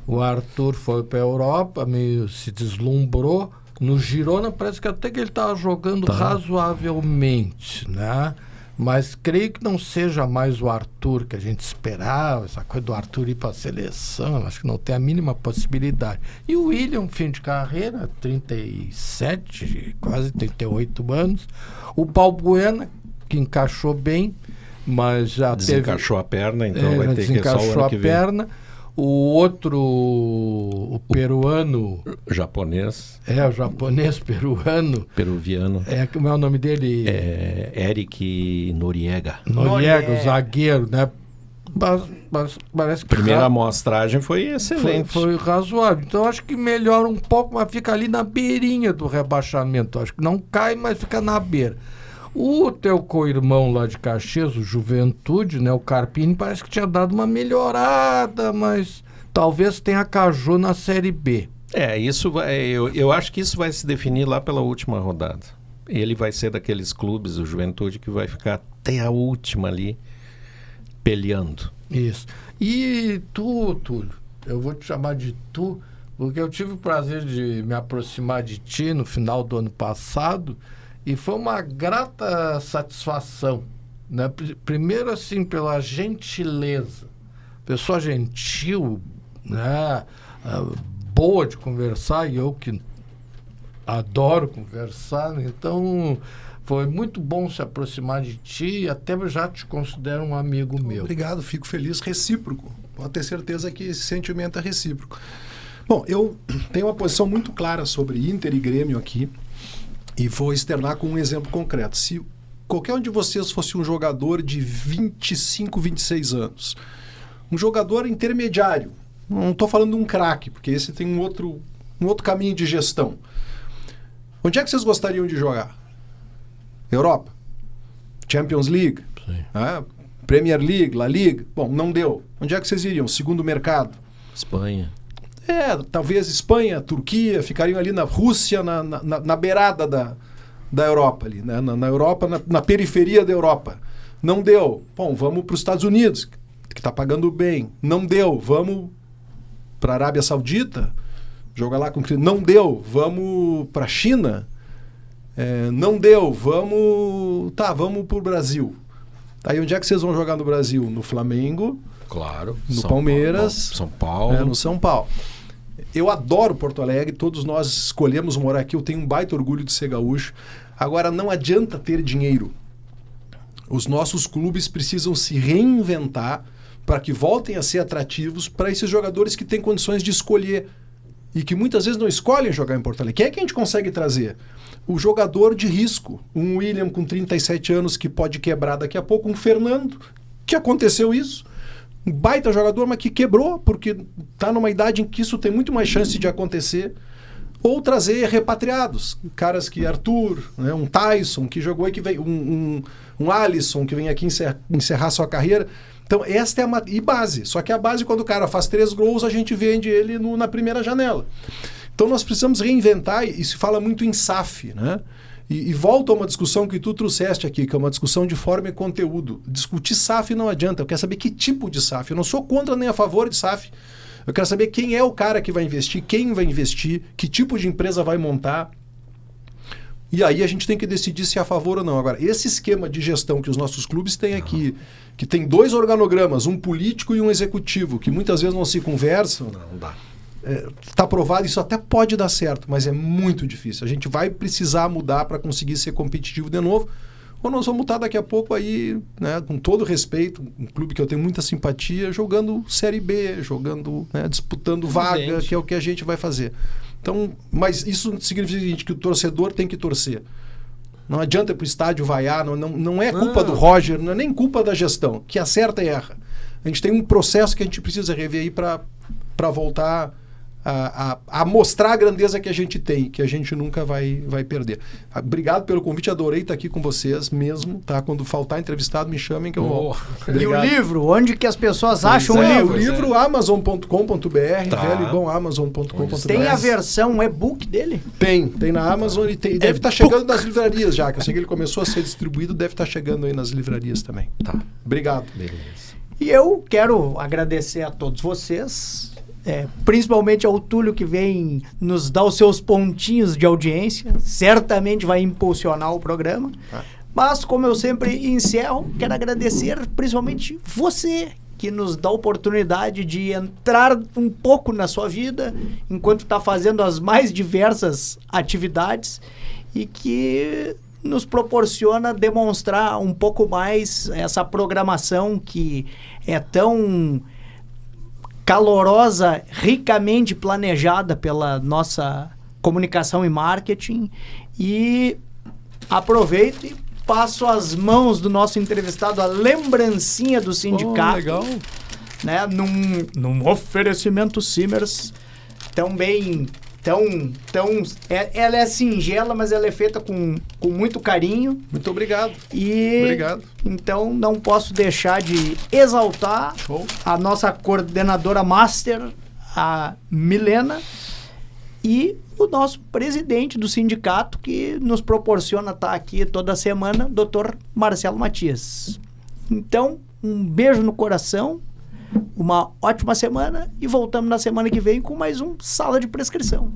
o Arthur foi para a Europa, meio se deslumbrou. No Girona parece que até que ele estava jogando razoavelmente, né? Mas creio que não seja mais o Arthur que a gente esperava, essa coisa do Arthur ir para a seleção, acho que não tem a mínima possibilidade. E o William, fim de carreira, 37, quase 38 anos. O Balbuena, que encaixou bem, mas já desencaixou a perna, então vai ter que só o ano que vem. O outro, o peruano... Japonês. O japonês peruano. Peruviano. Como é o nome dele? Eric Noriega. O zagueiro, né? Mas parece que... Primeira amostragem foi excelente. Foi razoável. Então acho que melhora um pouco, mas fica ali na beirinha do rebaixamento. Acho que não cai, mas fica na beira. O teu co-irmão lá de Caxias, o Juventude, né, o Carpini, parece que tinha dado uma melhorada, mas talvez tenha Caju na Série B. Isso eu acho que isso vai se definir lá pela última rodada. Ele vai ser daqueles clubes, o Juventude, que vai ficar até a última ali, peleando. Isso. E tu, Túlio, eu vou te chamar de tu, porque eu tive o prazer de me aproximar de ti no final do ano passado, e foi uma grata satisfação, né? Primeiro, assim, pela gentileza. Pessoa gentil, né? Boa de conversar, e eu que adoro conversar, né? Então foi muito bom se aproximar de ti, e até já te considero um amigo meu. Obrigado, fico feliz, recíproco. Pode ter certeza que esse sentimento é recíproco. Bom, eu tenho uma posição muito clara sobre Inter e Grêmio aqui, e vou externar com um exemplo concreto. Se qualquer um de vocês fosse um jogador de 25, 26 anos, um jogador intermediário, não estou falando de um craque, porque esse tem um outro caminho de gestão. Onde é que vocês gostariam de jogar? Europa? Champions League? Premier League? La Liga? Bom, não deu. Onde é que vocês iriam? Segundo mercado? Espanha. Talvez Espanha, Turquia, ficariam ali na Rússia, na beirada da Europa ali, né? Na Europa, na periferia da Europa. Não deu. Bom, vamos para os Estados Unidos, que está pagando bem. Não deu. Vamos para a Arábia Saudita, jogar lá com... Não deu. Vamos para a China. Não deu. Vamos para o Brasil. Aí onde é que vocês vão jogar no Brasil? No Flamengo. Claro. No Palmeiras. São Paulo. No São Paulo. Eu adoro Porto Alegre, todos nós escolhemos morar aqui, eu tenho um baita orgulho de ser gaúcho. Agora, não adianta ter dinheiro. Os nossos clubes precisam se reinventar para que voltem a ser atrativos para esses jogadores que têm condições de escolher e que muitas vezes não escolhem jogar em Porto Alegre. Quem é que a gente consegue trazer? O jogador de risco. Um William com 37 anos que pode quebrar daqui a pouco, um Fernando, que aconteceu isso. Um baita jogador, mas que quebrou, porque está numa idade em que isso tem muito mais chance de acontecer. Ou trazer repatriados, caras que Arthur, né, um Tyson que jogou e que veio, um Alisson que vem aqui encerrar sua carreira. Então, esta é a base. Só que a base, quando o cara faz 3 gols, a gente vende ele na primeira janela. Então, nós precisamos reinventar, e se fala muito em SAF, né? E volta a uma discussão que tu trouxeste aqui, que é uma discussão de forma e conteúdo. Discutir SAF não adianta, eu quero saber que tipo de SAF. Eu não sou contra nem a favor de SAF. Eu quero saber quem é o cara que vai investir, quem vai investir, que tipo de empresa vai montar. E aí a gente tem que decidir se é a favor ou não. Agora, esse esquema de gestão que os nossos clubes têm aqui, que tem 2 organogramas, um político e um executivo, que muitas vezes não se conversam, não dá. Está provado, isso até pode dar certo, mas é muito difícil. A gente vai precisar mudar para conseguir ser competitivo de novo, ou nós vamos estar daqui a pouco aí, né, com todo respeito, um clube que eu tenho muita simpatia, jogando Série B, jogando, né, disputando vaga, que é o que a gente vai fazer. Então, mas isso significa o seguinte, que o torcedor tem que torcer. Não adianta ir para o estádio vaiar, não é culpa do Roger, não é nem culpa da gestão, que acerta e erra. A gente tem um processo que a gente precisa rever aí para voltar a mostrar a grandeza que a gente tem, que a gente nunca vai perder. Obrigado pelo convite, adorei estar aqui com vocês mesmo, tá? Quando faltar entrevistado, me chamem que eu vou. E o livro? Onde que as pessoas acham o livro? O livro amazon.com.br, velho e bom amazon.com.br. Tem a versão e-book dele? Tem na Amazon e deve estar chegando nas livrarias já, que eu sei que ele começou a ser distribuído, deve estar chegando aí nas livrarias também. Tá. Obrigado. Beleza. E eu quero agradecer a todos vocês, principalmente ao Túlio, que vem nos dar os seus pontinhos de audiência, certamente vai impulsionar o programa. Mas, como eu sempre encerro, quero agradecer principalmente você, que nos dá a oportunidade de entrar um pouco na sua vida, enquanto está fazendo as mais diversas atividades, e que nos proporciona demonstrar um pouco mais essa programação que é tão calorosa, ricamente planejada pela nossa comunicação e marketing. E aproveito e passo as mãos do nosso entrevistado a lembrancinha do sindicato. Legal. Né, num oferecimento Simers também ela é singela, mas ela é feita com muito carinho. Muito obrigado. Obrigado. Então não posso deixar de exaltar a nossa coordenadora master, a Milena, e o nosso presidente do sindicato, que nos proporciona estar aqui toda semana, Dr. Marcelo Matias. Então, um beijo no coração, uma ótima semana, e voltamos na semana que vem com mais um Sala de Prescrição.